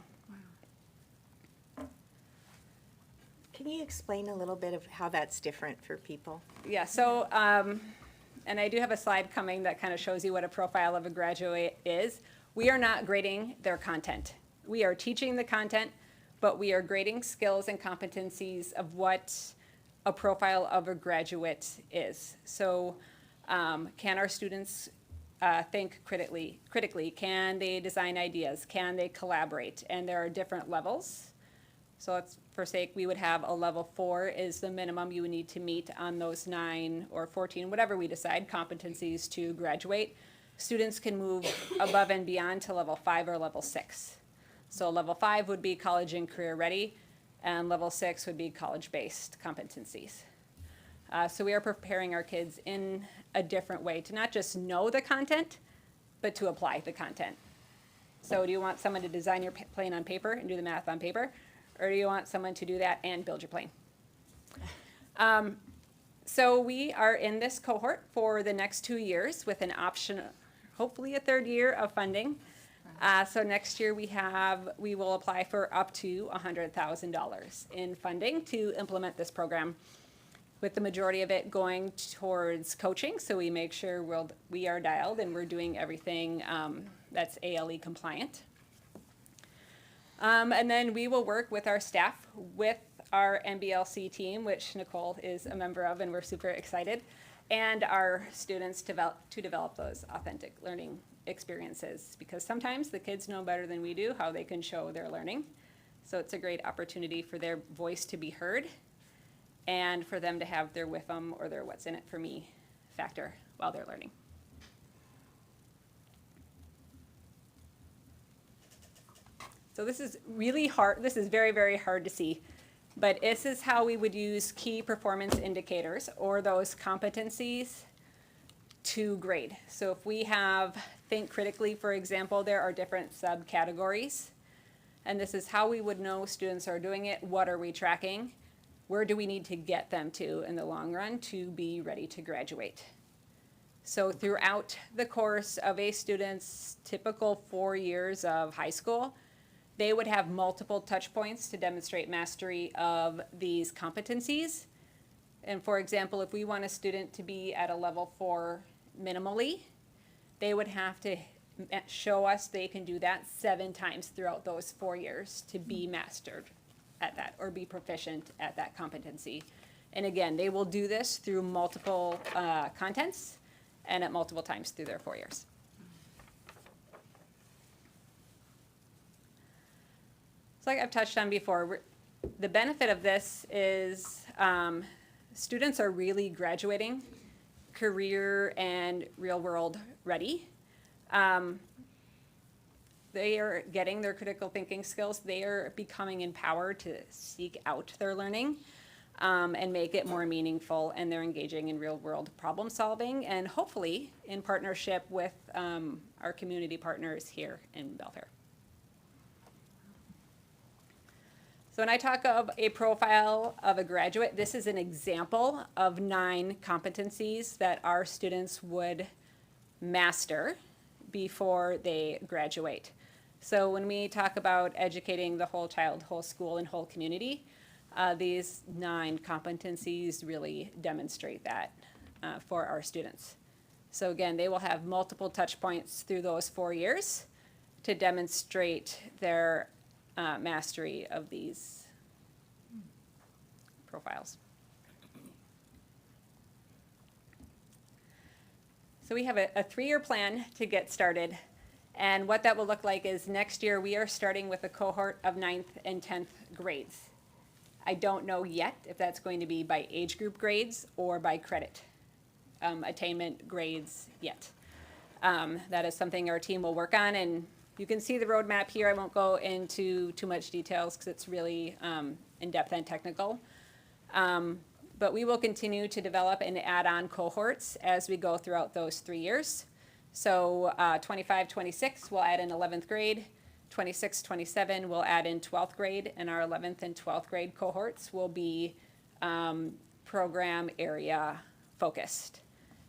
Can you explain a little bit of how that's different for people? Yeah, so, and I do have a slide coming that kind of shows you what a profile of a graduate is. We are not grading their content. We are teaching the content, but we are grading skills and competencies of what a profile of a graduate is. So, can our students think critically? Can they design ideas? Can they collaborate? And there are different levels. So let's, for sake, we would have a level 4 is the minimum you would need to meet on those 9 or 14, whatever we decide, competencies to graduate. Students can move above and beyond to level 5 or level 6. So level 5 would be college and career ready, and level 6 would be college-based competencies. So we are preparing our kids in a different way to not just know the content, but to apply the content. So do you want someone to design your plane on paper and do the math on paper? Or do you want someone to do that and build your plane? So we are in this cohort for the next 2 years with an option, hopefully a 3rd year of funding. So next year we will apply for up to $100,000 in funding to implement this program, with the majority of it going towards coaching. So we make sure we are dialed and we're doing everything that's ALE compliant. And then we will work with our staff, with our MBLC team, which Nicole is a member of, and we're super excited, and our students to develop those authentic learning experiences, because sometimes the kids know better than we do how they can show their learning. So it's a great opportunity for their voice to be heard and for them to have their with them or their what's in it for me factor while they're learning. So this is really hard. This is very, very hard to see. But this is how we would use key performance indicators, or those competencies, to grade. So if we have think critically, for example, there are different subcategories. And this is how we would know students are doing it. What are we tracking? Where do we need to get them to in the long run to be ready to graduate? So throughout the course of a student's typical 4 years of high school, they would have multiple touch points to demonstrate mastery of these competencies. And for example, if we want a student to be at a level 4 minimally, they would have to show us they can do that 7 times throughout those 4 years to be mastered at that or be proficient at that competency. And again, they will do this through multiple contents and at multiple times through their 4 years. So like I've touched on before, the benefit of this is students are really graduating career and real world ready. They are getting their critical thinking skills. They are becoming empowered to seek out their learning and make it more meaningful, and they're engaging in real world problem solving, and hopefully in partnership with our community partners here in Belfair. So when I talk of a profile of a graduate, this is an example of 9 competencies that our students would master before they graduate. So when we talk about educating the whole child, whole school, and whole community, these 9 competencies really demonstrate that for our students. So again, they will have multiple touch points through those 4 years to demonstrate their mastery of these profiles. So we have a 3-year plan to get started, and what that will look like is next year we are starting with a cohort of 9th and 10th grades. I don't know yet if that's going to be by age group grades or by credit attainment grades yet. That is something our team will work on, and you can see the roadmap here. I won't go into too much details because it's really in-depth and technical. But we will continue to develop and add on cohorts as we go throughout those 3 years. So 25, 26, we'll add in 11th grade. 26, 27, we'll add in 12th grade, and our 11th and 12th grade cohorts will be program area focused.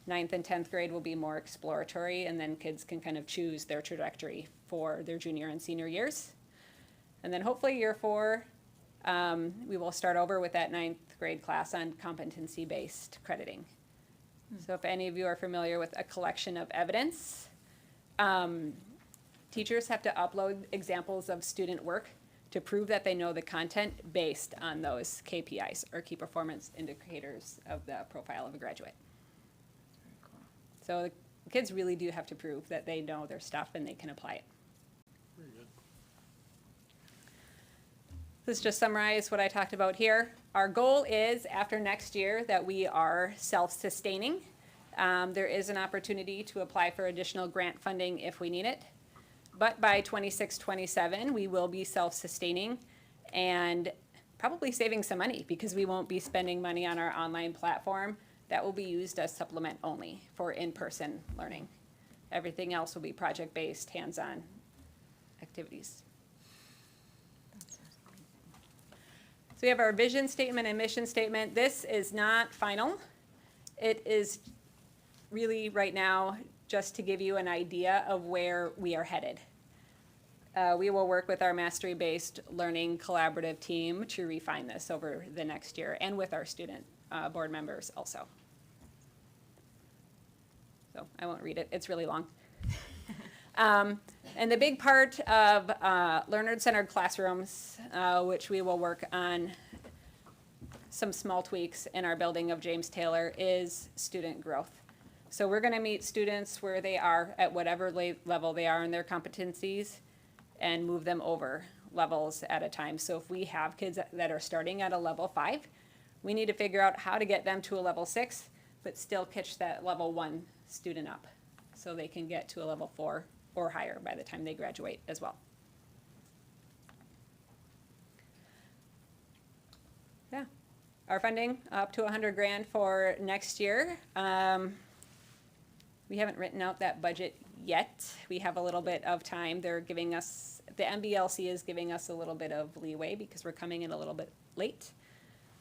9th and 10th grade will be more exploratory, and then kids can kind of choose their trajectory for their junior and senior years. And then hopefully year 4, we will start over with that 9th grade class on competency-based crediting. So if any of you are familiar with a collection of evidence, teachers have to upload examples of student work to prove that they know the content based on those KPIs, or key performance indicators of the profile of a graduate. So the kids really do have to prove that they know their stuff and they can apply it. Very good. Let's just summarize what I talked about here. Our goal is, after next year, that we are self-sustaining. There is an opportunity to apply for additional grant funding if we need it. But by 26, 27, we will be self-sustaining and probably saving some money, because we won't be spending money on our online platform. That will be used as supplement only for in-person learning. Everything else will be project-based, hands-on activities. So we have our vision statement and mission statement. This is not final. It is really right now just to give you an idea of where we are headed. We will work with our mastery-based learning collaborative team to refine this over the next year and with our student board members also. So I won't read it, it's really long. And the big part of learner-centered classrooms, which we will work on some small tweaks in our building of James Taylor, is student growth. So we're going to meet students where they are at whatever level they are in their competencies and move them over levels at a time. So if we have kids that are starting at a level 5, we need to figure out how to get them to a level 6, but still catch that level 1 student up so they can get to a level 4 or higher by the time they graduate as well. Yeah, our funding up to 100 grand for next year. We haven't written out that budget yet. We have a little bit of time. They're giving us, the MBLC is giving us a little bit of leeway because we're coming in a little bit late.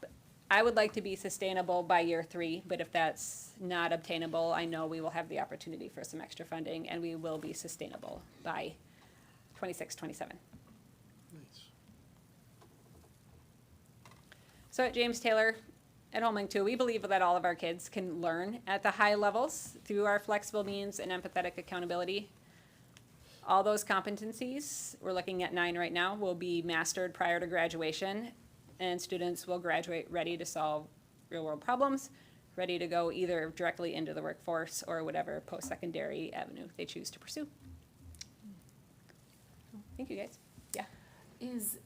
But I would like to be sustainable by year 3, but if that's not obtainable, I know we will have the opportunity for some extra funding and we will be sustainable by 26, 27. So at James Taylor, at Holming too, we believe that all of our kids can learn at the high levels through our flexible means and empathetic accountability. All those competencies, we're looking at 9 right now, will be mastered prior to graduation, and students will graduate ready to solve real-world problems, ready to go either directly into the workforce or whatever post-secondary avenue they choose to pursue. Thank you, guys. Yeah. Is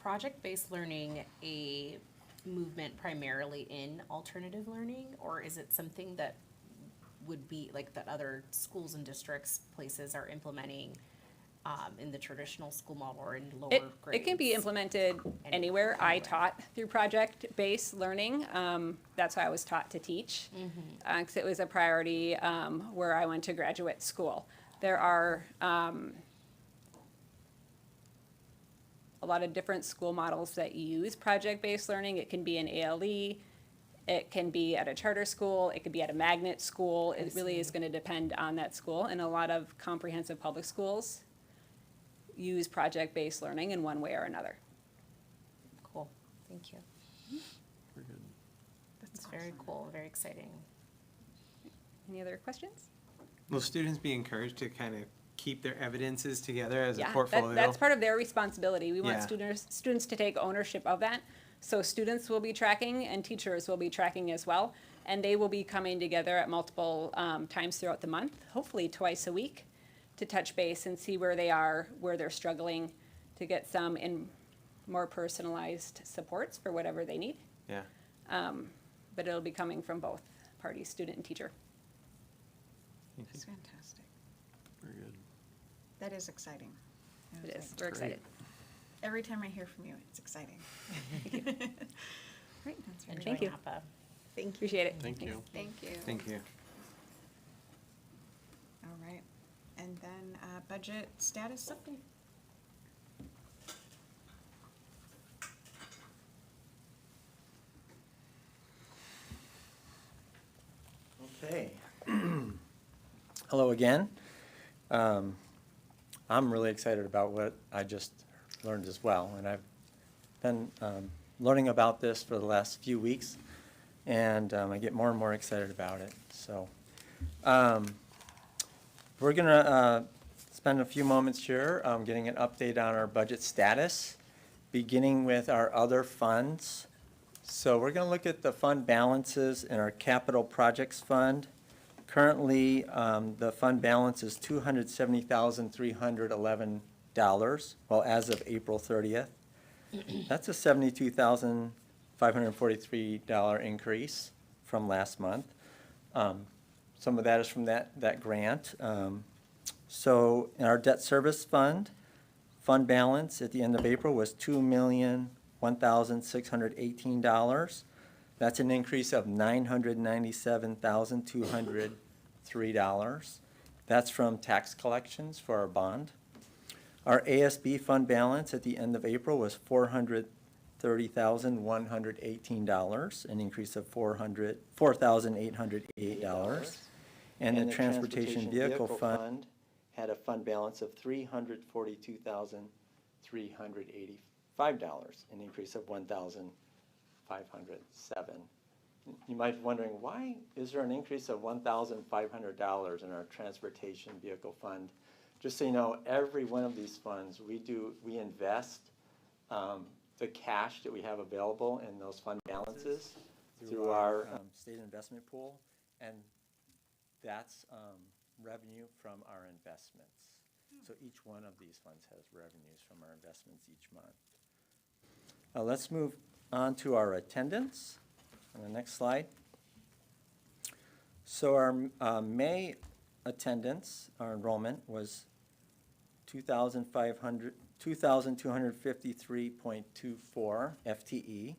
project-based learning a movement primarily in alternative learning, or is it something that would be like that other schools and districts, places are implementing in the traditional school model or in lower grades? It can be implemented anywhere. I taught through project-based learning. That's how I was taught to teach, because it was a priority where I went to graduate school. There are a lot of different school models that use project-based learning. It can be an ALE, it can be at a charter school, it could be at a magnet school. It really is going to depend on that school, and a lot of comprehensive public schools use project-based learning in one way or another. Cool, thank you. We're good. That's very cool, very exciting. Any other questions? Will students be encouraged to kind of keep their evidences together as a Yeah, portfolio? that's part of their responsibility. We want Yeah. students to take ownership of that. So students will be tracking and teachers will be tracking as well. And they will be coming together at multiple times throughout the month, hopefully twice a week, to touch base and see where they are, where they're struggling, to get some more personalized supports for whatever they need. Yeah. But it'll be coming from both parties, student and teacher. That's fantastic. Very good. That is exciting. It is. We're excited. Every time I hear from you, it's exciting. Thank you. Great, that's very Thank you. Napa. Thank you. Appreciate it. Thank you. Thank you. Thank you. All right, and then budget status update. Okay. Hello again. I'm really excited about what I just learned as well, and I've been learning about this for the last few weeks, and I get more and more excited about it. So we're going to spend a few moments here getting an update on our budget status, beginning with our other funds. So we're going to look at the fund balances in our capital projects fund. Currently, the fund balance is $270,311, well, as of April 30th. That's a $72,543 increase from last month. Some of that is from that grant. So in our debt service fund balance at the end of April was $2,001,618. That's an increase of $997,203. That's from tax collections for our bond. Our ASB fund balance at the end of April was $430,118, an increase of $4,808. And the transportation vehicle fund had a fund balance of $342,385, an increase of $1,507. You might be wondering, why is there an increase of $1,500 in our transportation vehicle fund? Just so you know, every one of these funds, we invest the cash that we have available in those fund balances through our state investment pool, and that's revenue from our investments. So each one of these funds has revenues from our investments each month. Let's move on to our attendance on the next slide. So our May attendance, our enrollment was 2,253.24 FTE.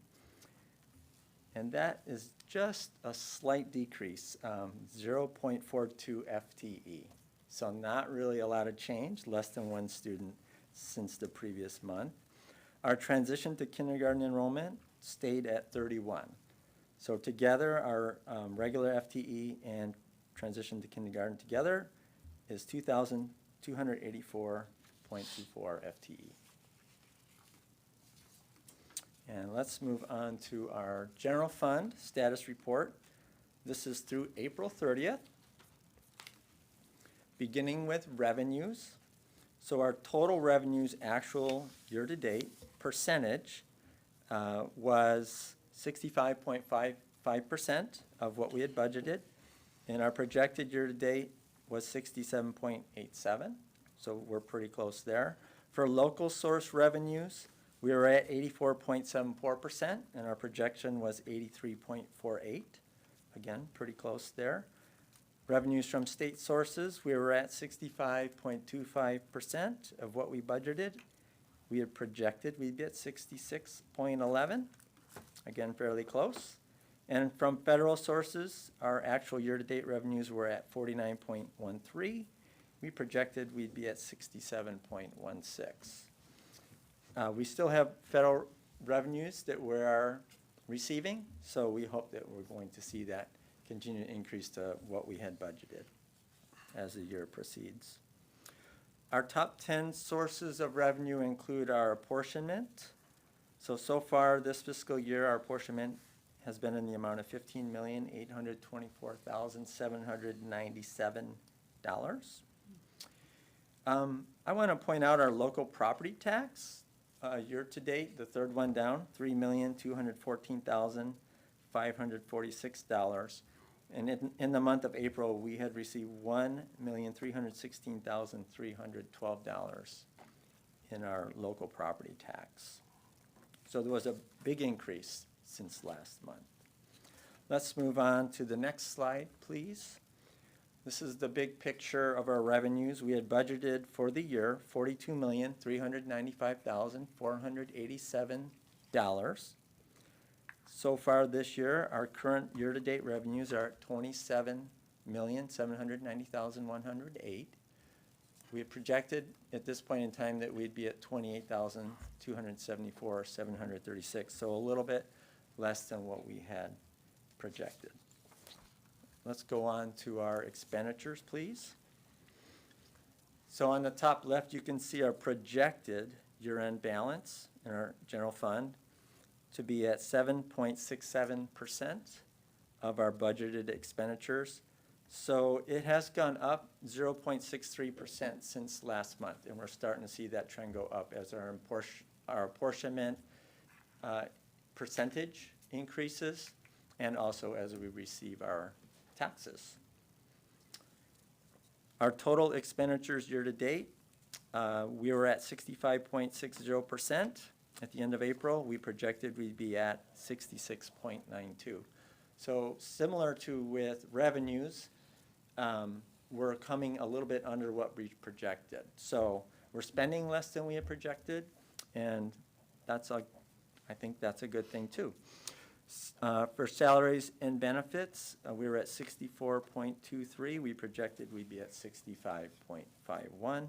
And that is just a slight decrease, 0.42 FTE. So not really a lot of change, less than one student since the previous month. Our transition to kindergarten enrollment stayed at 31. So together, our regular FTE and transition to kindergarten together is 2,284.24 FTE. And let's move on to our general fund status report. This is through April 30th. Beginning with revenues. So our total revenues actual year-to-date percentage was 65.55% of what we had budgeted. And our projected year-to-date was 67.87. So we're pretty close there. For local source revenues, we were at 84.74%, and our projection was 83.48. Again, pretty close there. Revenues from state sources, we were at 65.25% of what we budgeted. We had projected we'd be at 66.11. Again, fairly close. And from federal sources, our actual year-to-date revenues were at 49.13. We projected we'd be at 67.16. We still have federal revenues that we are receiving, so we hope that we're going to see that continue to increase to what we had budgeted as the year proceeds. Our top 10 sources of revenue include our apportionment. So far this fiscal year, our apportionment has been in the amount of $15,824,797. I want to point out our local property tax. Year-to-date, the third one down, $3,214,546. And in the month of April, we had received $1,316,312 in our local property tax. So there was a big increase since last month. Let's move on to the next slide, please. This is the big picture of our revenues. We had budgeted for the year $42,395,487. So far this year, our current year-to-date revenues are at $27,790,108. We had projected at this point in time that we'd be at $28,274,736, so a little bit less than what we had projected. Let's go on to our expenditures, please. So on the top left, you can see our projected year-end balance in our general fund to be at 7.67% of our budgeted expenditures. So it has gone up 0.63% since last month, and we're starting to see that trend go up as our apportionment percentage increases, and also as we receive our taxes. Our total expenditures year-to-date, we were at 65.60%. At the end of April, we projected we'd be at 66.92. So similar to with revenues, we're coming a little bit under what we projected. So we're spending less than we had projected, and I think that's a good thing too. For salaries and benefits, we were at 64.23. We projected we'd be at 65.51.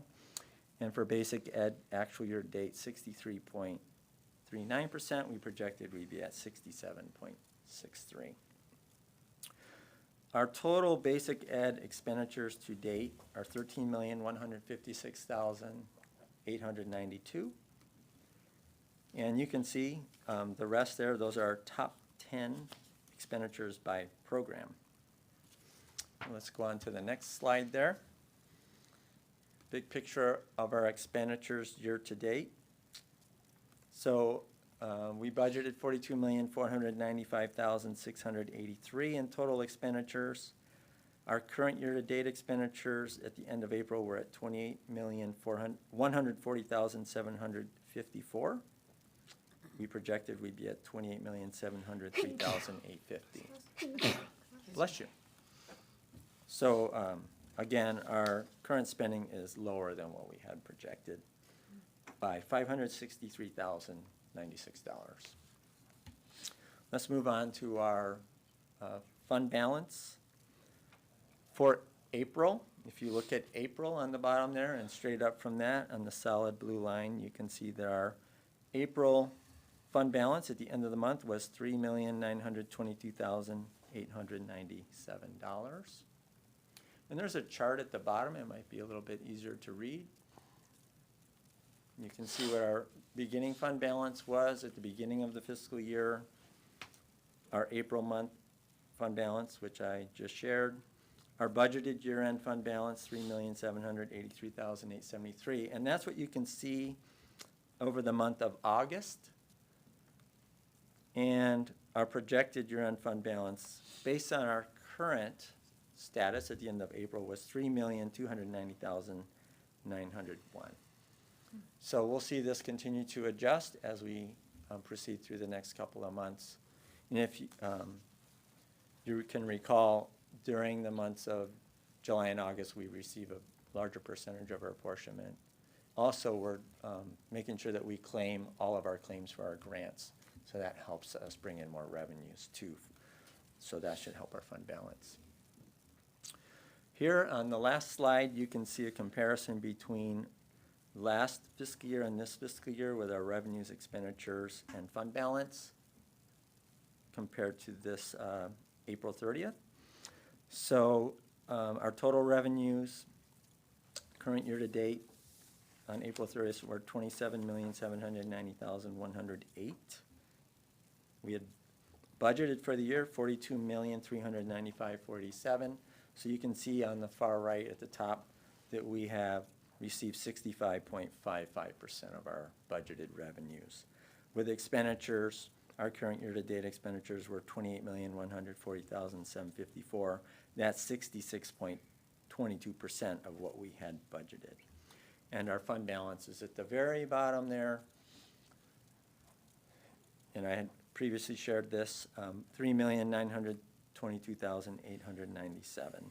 And for basic ed, actual year to date, 63.39%. We projected we'd be at 67.63. Our total basic ed expenditures to date are $13,156,892. And you can see the rest there, those are our top 10 expenditures by program. Let's go on to the next slide there. Big picture of our expenditures year to date. So we budgeted $42,495,683 in total expenditures. Our current year-to-date expenditures at the end of April were at $28,140,754. We projected we'd be at $28,703,850. Bless you. So again, our current spending is lower than what we had projected by $563,096. Let's move on to our fund balance. For April, if you look at April on the bottom there and straight up from that on the solid blue line, you can see that our April fund balance at the end of the month was $3,922,897. And there's a chart at the bottom. It might be a little bit easier to read. You can see what our beginning fund balance was at the beginning of the fiscal year. Our April month fund balance, which I just shared. Our budgeted year-end fund balance, $3,783,873. And that's what you can see over the month of August. And our projected year-end fund balance, based on our current status at the end of April, was $3,290,901. So we'll see this continue to adjust as we proceed through the next couple of months. And if you can recall, during the months of July and August, we receive a larger percentage of our apportionment. Also, we're making sure that we claim all of our claims for our grants. So that helps us bring in more revenues too. So that should help our fund balance. Here on the last slide, you can see a comparison between last fiscal year and this fiscal year with our revenues, expenditures, and fund balance compared to this April 30th. So our total revenues, current year to date, on April 30th were $27,790,108. We had budgeted for the year $42,395,047. So you can see on the far right at the top that we have received 65.55% of our budgeted revenues. With expenditures, our current year-to-date expenditures were $28,140,754. That's 66.22% of what we had budgeted. And our fund balance is at the very bottom there. And I had previously shared this, $3,922,897.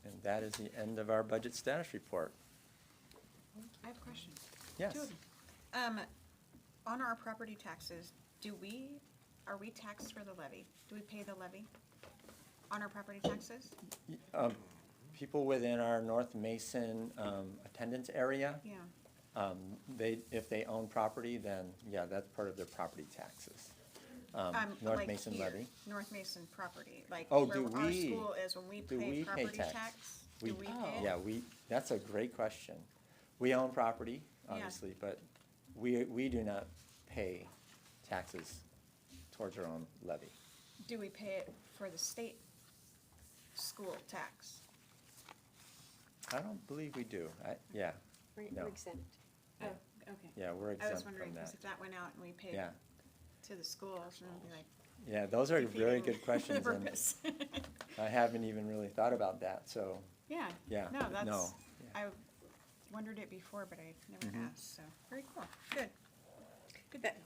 And that is the end of our budget status report. I have a question. Yes. Two of them. On our property taxes, are we taxed for the levy? Do we pay the levy on our property taxes? People within our North Mason attendance area, Yeah. If they own property, then, yeah, that's part of their property taxes. North Like Mason here, levy. North Mason property, like Oh, where do our we? school is, when we Do pay we pay property tax? tax, do we pay? Yeah, that's a great question. We own property, Yeah. obviously, but we do not pay taxes towards our own levy. Do we pay it for the state school tax? I don't believe we do. Yeah, We're no. exempt. Oh, okay. Yeah, we're I was exempt wondering, from because that. if that went out and we paid Yeah. to the schools, and it'd be like. Yeah, those are very good defeating questions. the and purpose. I haven't even really thought about that, so. Yeah. Yeah, No, that's, no, I wondered it before, but I never Mhm. asked, so, very cool, good.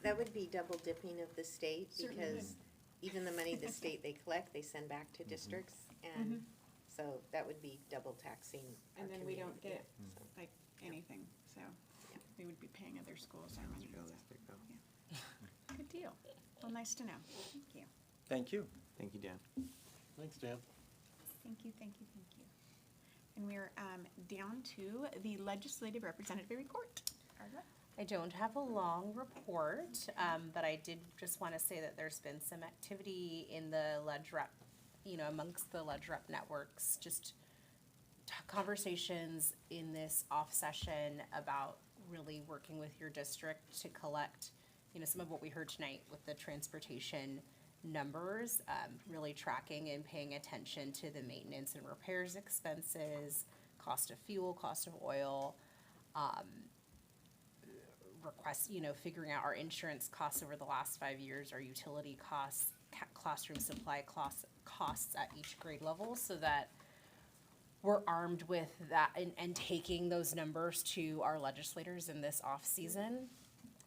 That would be double dipping of the state, Certainly because would. even the money the state they collect, they send back to districts, and so that would be double taxing our And then we don't community. get, like, anything, so we would be paying other schools our money. So, yeah. Good deal. Well, nice to know. Thank you. Thank you. Thank you, Dan. Thanks, Dan. Thank you, thank you, thank you. And we're down to the legislative representative report. I don't have a long report, but I did just want to say that there's been some activity in the Ledge Rep, amongst the Ledge Rep networks, just conversations in this off session about really working with your district to collect, some of what we heard tonight with the transportation numbers, really tracking and paying attention to the maintenance and repairs expenses, cost of fuel, cost of oil, requests, figuring out our insurance costs over the last 5 years, our utility costs, classroom supply costs at each grade level, so that we're armed with that and taking those numbers to our legislators in this off season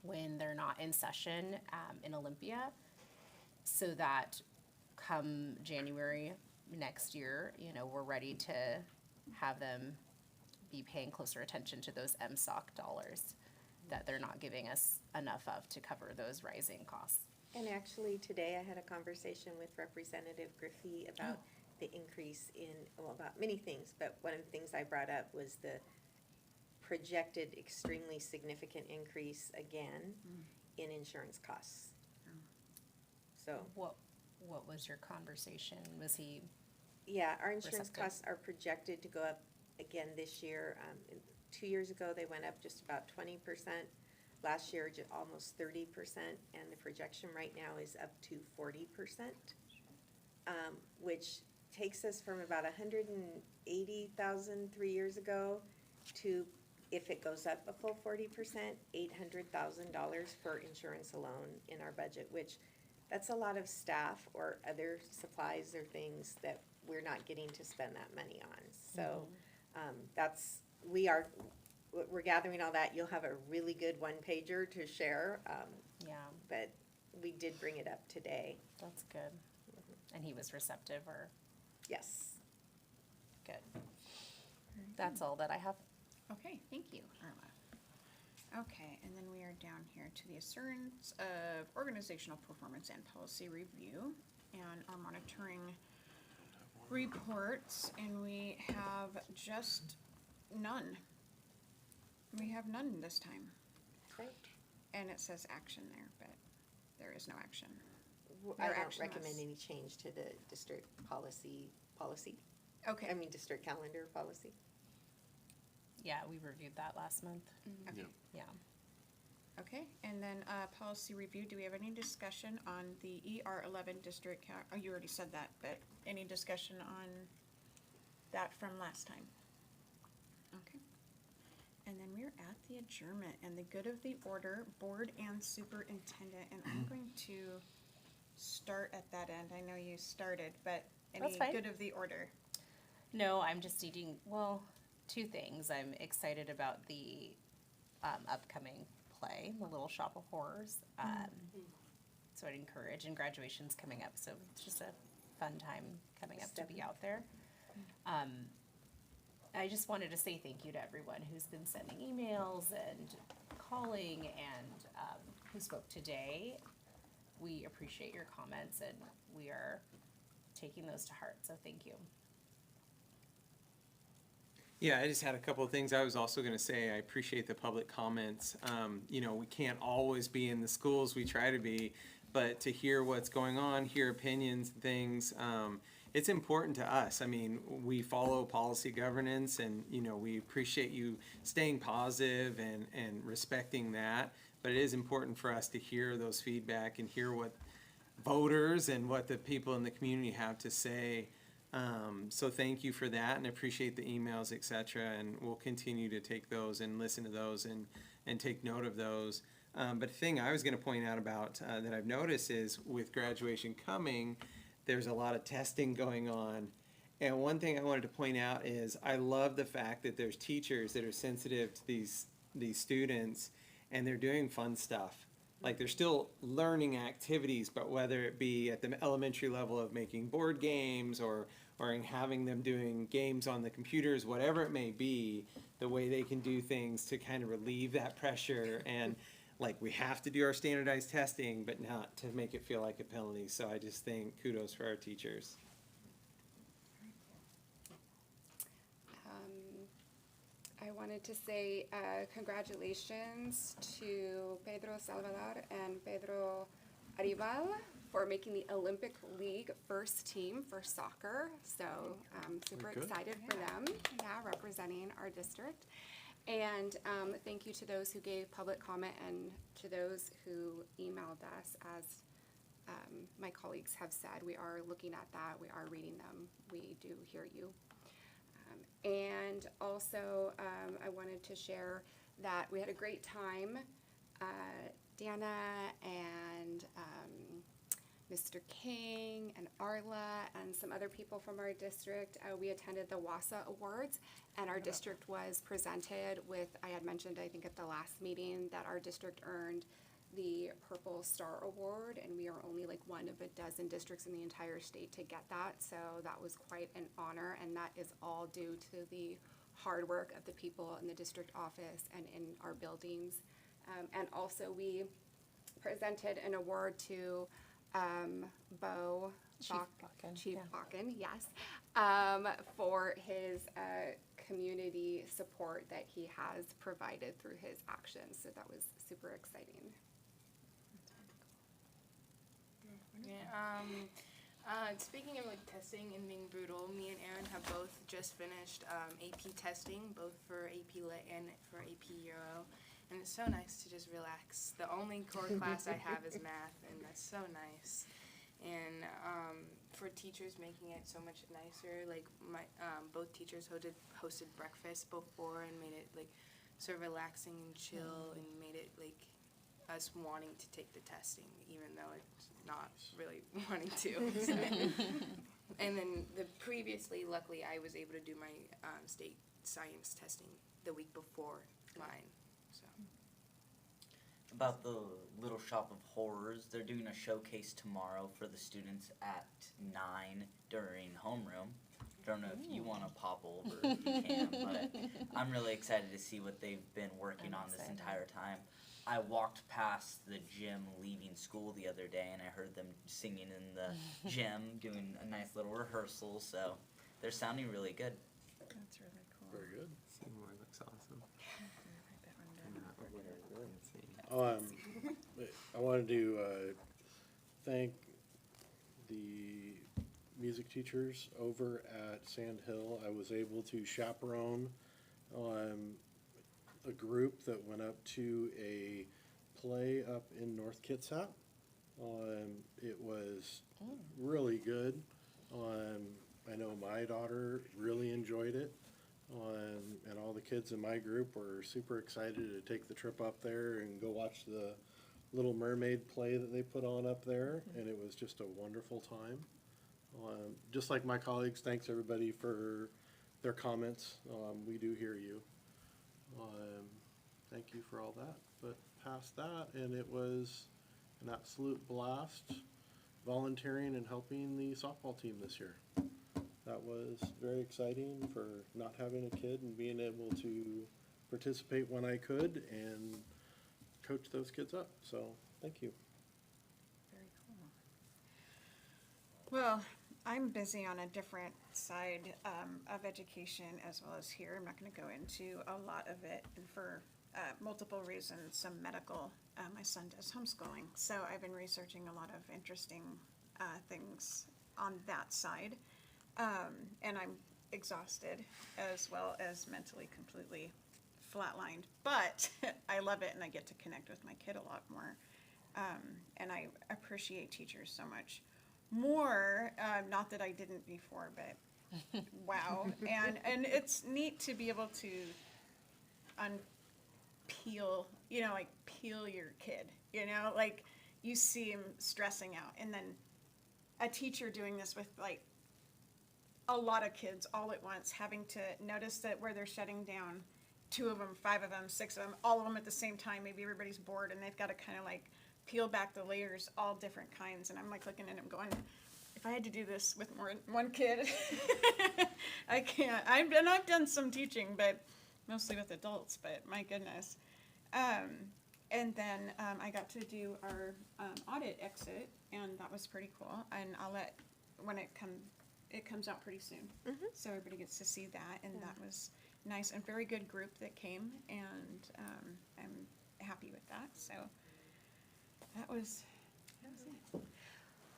when they're not in session in Olympia, so that come January next year, we're ready to have them be paying closer attention to those MSOC dollars that they're not giving us enough of to cover those rising costs. And actually, today I had a conversation with Representative Griffey about the increase in, about many things, but one of the things I brought up was the projected extremely significant increase again in insurance costs. So. What was your conversation? Was he? Yeah, our insurance receptive? costs are projected to go up again this year. 2 years ago, they went up just about 20%. Last year, almost 30%, and the projection right now is up to 40%, which takes us from about 180,000 3 years ago to, if it goes up a full 40%, $800,000 for insurance alone in our budget, which that's a lot of staff or other supplies or things that we're not getting to spend that money on. So we're gathering all that. You'll have a really good one-pager to share. But we did bring it up today. That's good. And he was receptive, or? Yes. Good. That's all that I have. Okay, thank you, Irma. Okay, and then we are down here to the assurance of organizational performance and policy review and our monitoring reports, and we have just none. We have none this time. Right. And it says action there, but there is no action. I Your don't action recommend was- any change to the district policy. Okay. I mean, district calendar policy. Yeah, we reviewed that last month. Okay. Yeah. Okay, and then policy review, do we have any discussion on the ER11 district, oh, you already said that, but any discussion on that from last time? Okay. And then we're at the adjournment and the good of the order, board and superintendent, and I'm going to start at that end. I know you started, but any That's fine. good of the order? No, I'm just needing, two things. I'm excited about the upcoming play, The Little Shop of Horrors. So I'd encourage, and graduation's coming up, so it's just a fun time coming up to be out there. I just wanted to say thank you to everyone who's been sending emails and calling and who spoke today. We appreciate your comments and we are taking those to heart, so thank you. Yeah, I just had a couple of things I was also going to say. I appreciate the public comments. We can't always be in the schools, we try to be, but to hear what's going on, hear opinions, things, it's important to us. I mean, we follow policy governance and, we appreciate you staying positive and respecting that, but it is important for us to hear those feedback and hear what voters and what the people in the community have to say. So thank you for that and appreciate the emails, et cetera, and we'll continue to take those and listen to those and take note of those. But the thing I was going to point out about that I've noticed is with graduation coming, there's a lot of testing going on. And one thing I wanted to point out is I love the fact that there's teachers that are sensitive to these students and they're doing fun stuff. Like they're still learning activities, but whether it be at the elementary level of making board games or having them doing games on the computers, whatever it may be, the way they can do things to kind of relieve that pressure and like we have to do our standardized testing, but not to make it feel like a penalty. So I just think kudos for our teachers. I want wanted to say congratulations to Pedro Salvador and Pedro Aribal for making the Olympic League first team for soccer. So I'm super Very good. excited for them, representing our district. And thank you to those who gave public comment and to those who emailed us. As my colleagues have said, we are looking at that, we are reading them, we do hear you. And also, I wanted to share that we had a great time. Dana and Mr. King and Arla and some other people from our district, we attended the WASA Awards, and our district was presented with, I had mentioned, I think at the last meeting, that our district earned the Purple Star Award, and we are only like one of a dozen districts in the entire state to get that, so that was quite an honor, and that is all due to the hard work of the people in the district office and in our buildings. And also we presented an award to Bo Chief Bakken, yes, for his community support that he has provided through his actions, so that was super exciting. Speaking of like testing and being brutal, me and Aaron have both just finished AP testing, both for AP Lit and for AP Euro, and it's so nice to just relax. The only core class I have is math, and that's so nice. And for teachers, making it so much nicer. Like my both teachers hosted breakfast before and made it like so relaxing and chill, and made it like us wanting to take the testing, even though it's not really wanting to. So. And then previously, luckily, I was able to do my state science testing the week before mine. So. About the Little Shop of Horrors, they're doing a showcase tomorrow for the students at 9 during homeroom. Don't know if you want to pop over, if you can, but I'm really excited to see what they've been working on this entire time. I walked past the gym leaving school the other day, and I heard them singing in the gym, doing a nice little rehearsal, so they're sounding really good. That's really cool. Very good. Seymour looks awesome. I wanted to thank the music teachers over at Sand Hill. I was able to chaperone a group that went up to a play up in North Kitsap. It was really good. I know my daughter really enjoyed it. And all the kids in my group were super excited to take the trip up there and go watch the Little Mermaid play that they put on up there, and it was just a wonderful time. Just like my colleagues, thanks everybody for their comments. We do hear you. Thank you for all that. But past that, and it was an absolute blast volunteering and helping the softball team this year. That was very exciting for not having a kid and being able to participate when I could and coach those kids up. So, thank you. Very cool. Well, I'm busy on a different side of education as well as here. I'm not going to go into a lot of it, and for multiple reasons, some medical. My son does homeschooling, so I've been researching a lot of interesting things on that side. And I'm exhausted as well as mentally completely flatlined, but I love it and I get to connect with my kid a lot more. And I appreciate teachers so much more, not that I didn't before, but wow. And it's neat to be able to unpeel, like peel your kid, like you see him stressing out, and then a teacher doing this with like a lot of kids all at once, having to notice that where they're shutting down, 2 of them, 5 of them, 6 of them, all of them at the same time, maybe everybody's bored and they've got to kind of like peel back the layers, all different kinds. And I'm like looking at them going, if I had to do this with more than one kid, I can't. I've done some teaching, but mostly with adults, but my goodness. And then I got to do our audit exit, and that was pretty cool. And I'll let, when it comes out pretty soon. So everybody gets to see that, and that was nice and very good group that came, and I'm happy with that. So that was it.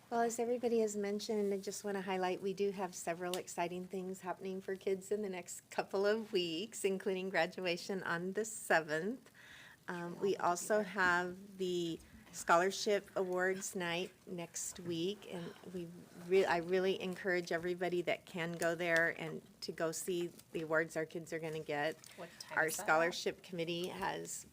Well, as everybody has mentioned, I just want to highlight, we do have several exciting things happening for kids in the next couple of weeks, including graduation on the 7th. We also have the scholarship awards night next week, and I really encourage everybody that can go there and to go see the awards our kids are going to get. What time Our is that? scholarship committee has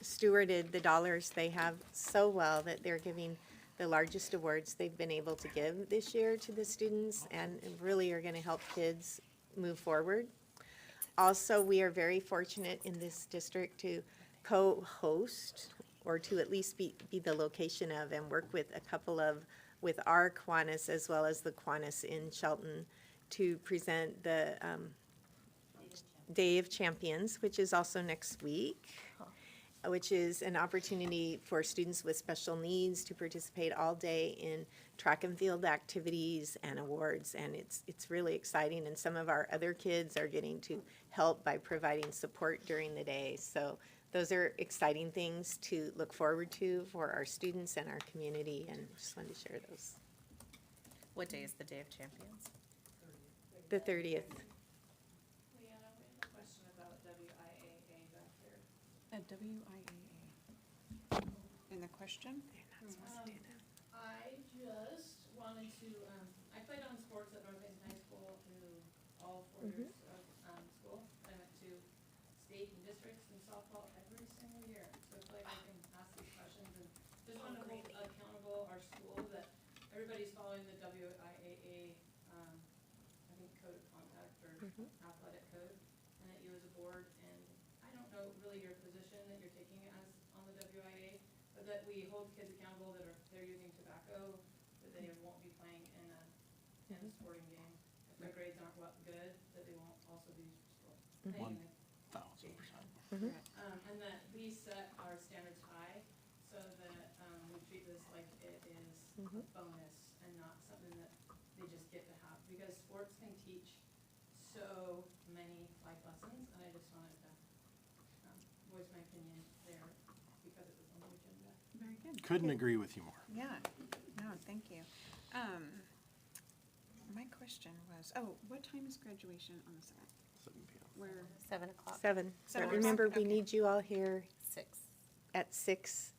stewarded the dollars they have so well that they're giving the largest awards they've been able to give this year to the students, and really are going to help kids move forward. Also, we are very fortunate in this district to co-host, or to at least be the location of, and work with a couple of, with our Kiwanis as well as the Kiwanis in Shelton, to present the Day of Champions, which is also next week, which is an opportunity for students with special needs to participate all day in track and field activities and awards, and it's really exciting, and some of our other kids are getting to help by providing support during the day. So those are exciting things to look forward to for our students and our community, and just wanted to share those. What day is the Day of Champions? The 30th. Leanna, we have a question about WIAA back here. A WIAA. In the question? I just wanted to, I played on sports at North Mason High School through all 4 years of school. I went to state and districts and softball every single year. So I feel like I can ask these questions and just want to hold accountable our school that everybody's following the WIAA, I think code of conduct or athletic code, and that you as a board, and I don't know really your position that you're taking as on the WIA, but that we hold kids accountable that they're using tobacco, that they won't be playing in a sporting game. If their grades aren't good, that they won't also be playing. 1,000%. And that we set our standards high, so that we treat this like it is a bonus and not something that they just get to have, because sports can teach so many life lessons, and I just wanted to voice my opinion there because it was on the agenda. Very good. Couldn't agree with you more. Yeah, no, thank you. My question was, what time is graduation on the 7th? 7 p.m. Where? 7 o'clock. 7. Seven But remember, o'clock? we Okay. need you all here 6. at 6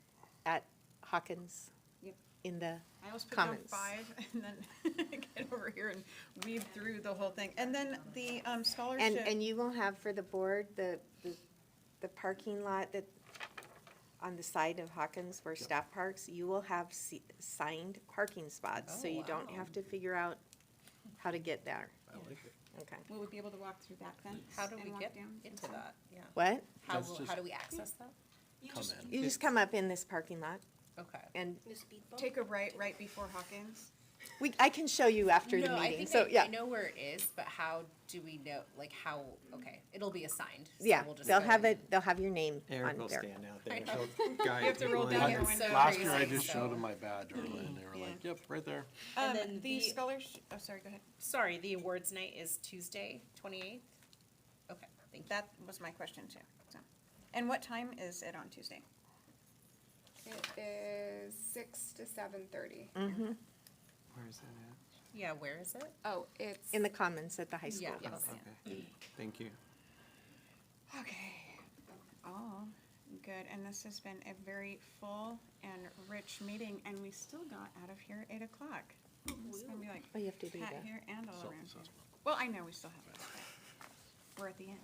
at Hawkins Yep. in the I always put down Commons. 5 and then get over here and weave through the whole thing. And then the scholarship. And you will have for the board, the parking lot that, on the side of Hawkins where staff parks, you will have signed parking spots, so you don't have to figure out how to get there. I like it. Okay. Will we be able to walk through that then? How do we and walk get down? into that? Yeah. What? How, That's just- how do we access that? Come in. You just come up in this parking lot, Okay. and Take a right before Hawkins. I can show you after the No, I meeting, think so, yeah. I know where it is, but how do we know, like how, okay, it'll be assigned. So Yeah, we'll just they'll go have in. it, they'll have your name Eric on will there. stand out there. I and know. he'll guide You have to roll people down in. your window. So Last year I crazy, just so- showed them my badge early, and they were like, yep, right there. And then The the- scholarship, sorry, go ahead. Sorry, the awards night is Tuesday, 28th? Okay, thank you. That was my question too. So, and what time is it on Tuesday? It is 6 to 7:30. Mm-hmm. Where is that at? Yeah, where is it? Oh, it's In the Commons at the high school. Yeah, yes. Okay, thank you. Okay. All good. And this has been a very full and rich meeting, and we still got out of here at 8 o'clock. It's gonna be like Oh, you have to do Pat that. here and all around here. Self-assessment. Well, I know we still have it, but we're at the end.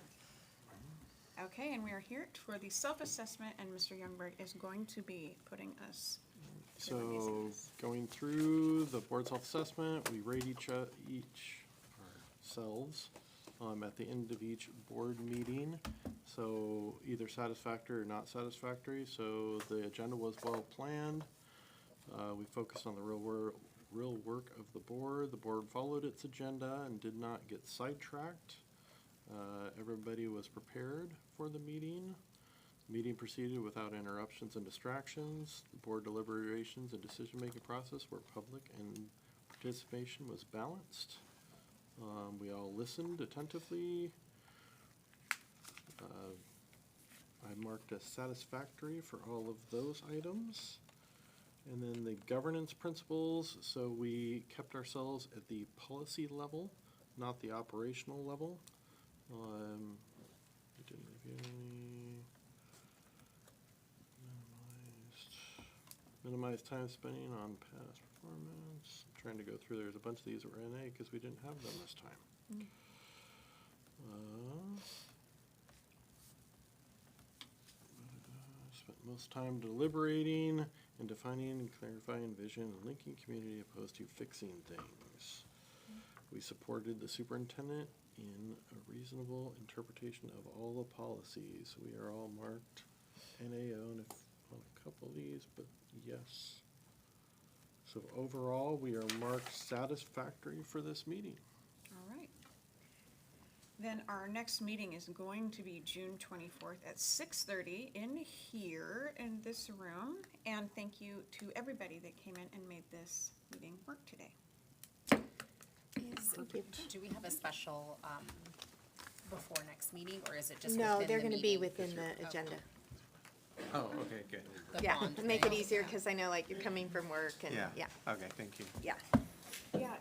Okay, and we are here for the self-assessment, and Mr. Youngberg is going to be putting us through the So, basics. going through the board self-assessment, we rate each ourselves at the end of each board meeting. So either satisfactory or not satisfactory. So the agenda was well planned. We focused on the real work of the board. The board followed its agenda and did not get sidetracked. Everybody was prepared for the meeting. Meeting proceeded without interruptions and distractions. The board deliberations and decision-making process were public and participation was balanced. We all listened attentively. I marked as satisfactory for all of those items. And then the governance principles, so we kept ourselves at the policy level, not the operational level. We didn't review any. Minimize time spending on past performance. I'm trying to go through, there's a bunch of these that were NA because we didn't have them this time. Spent most time deliberating and defining and clarifying vision and linking community opposed to fixing things. We supported the superintendent in a reasonable interpretation of all the policies. We are all marked NAO on a couple of these, but yes. So overall, we are marked satisfactory for this meeting. All right. Then our next meeting is going to be June 24th at 6:30 in here in this room. And thank you to everybody that came in and made this meeting work today. Do we have a special before next meeting, or is it just No, within they're the going to be meeting? within the Okay. agenda. Oh, okay, good. The Yeah, bond make thing. it easier because I know like you're coming from work and, yeah. Okay, thank you. Yeah. Yeah,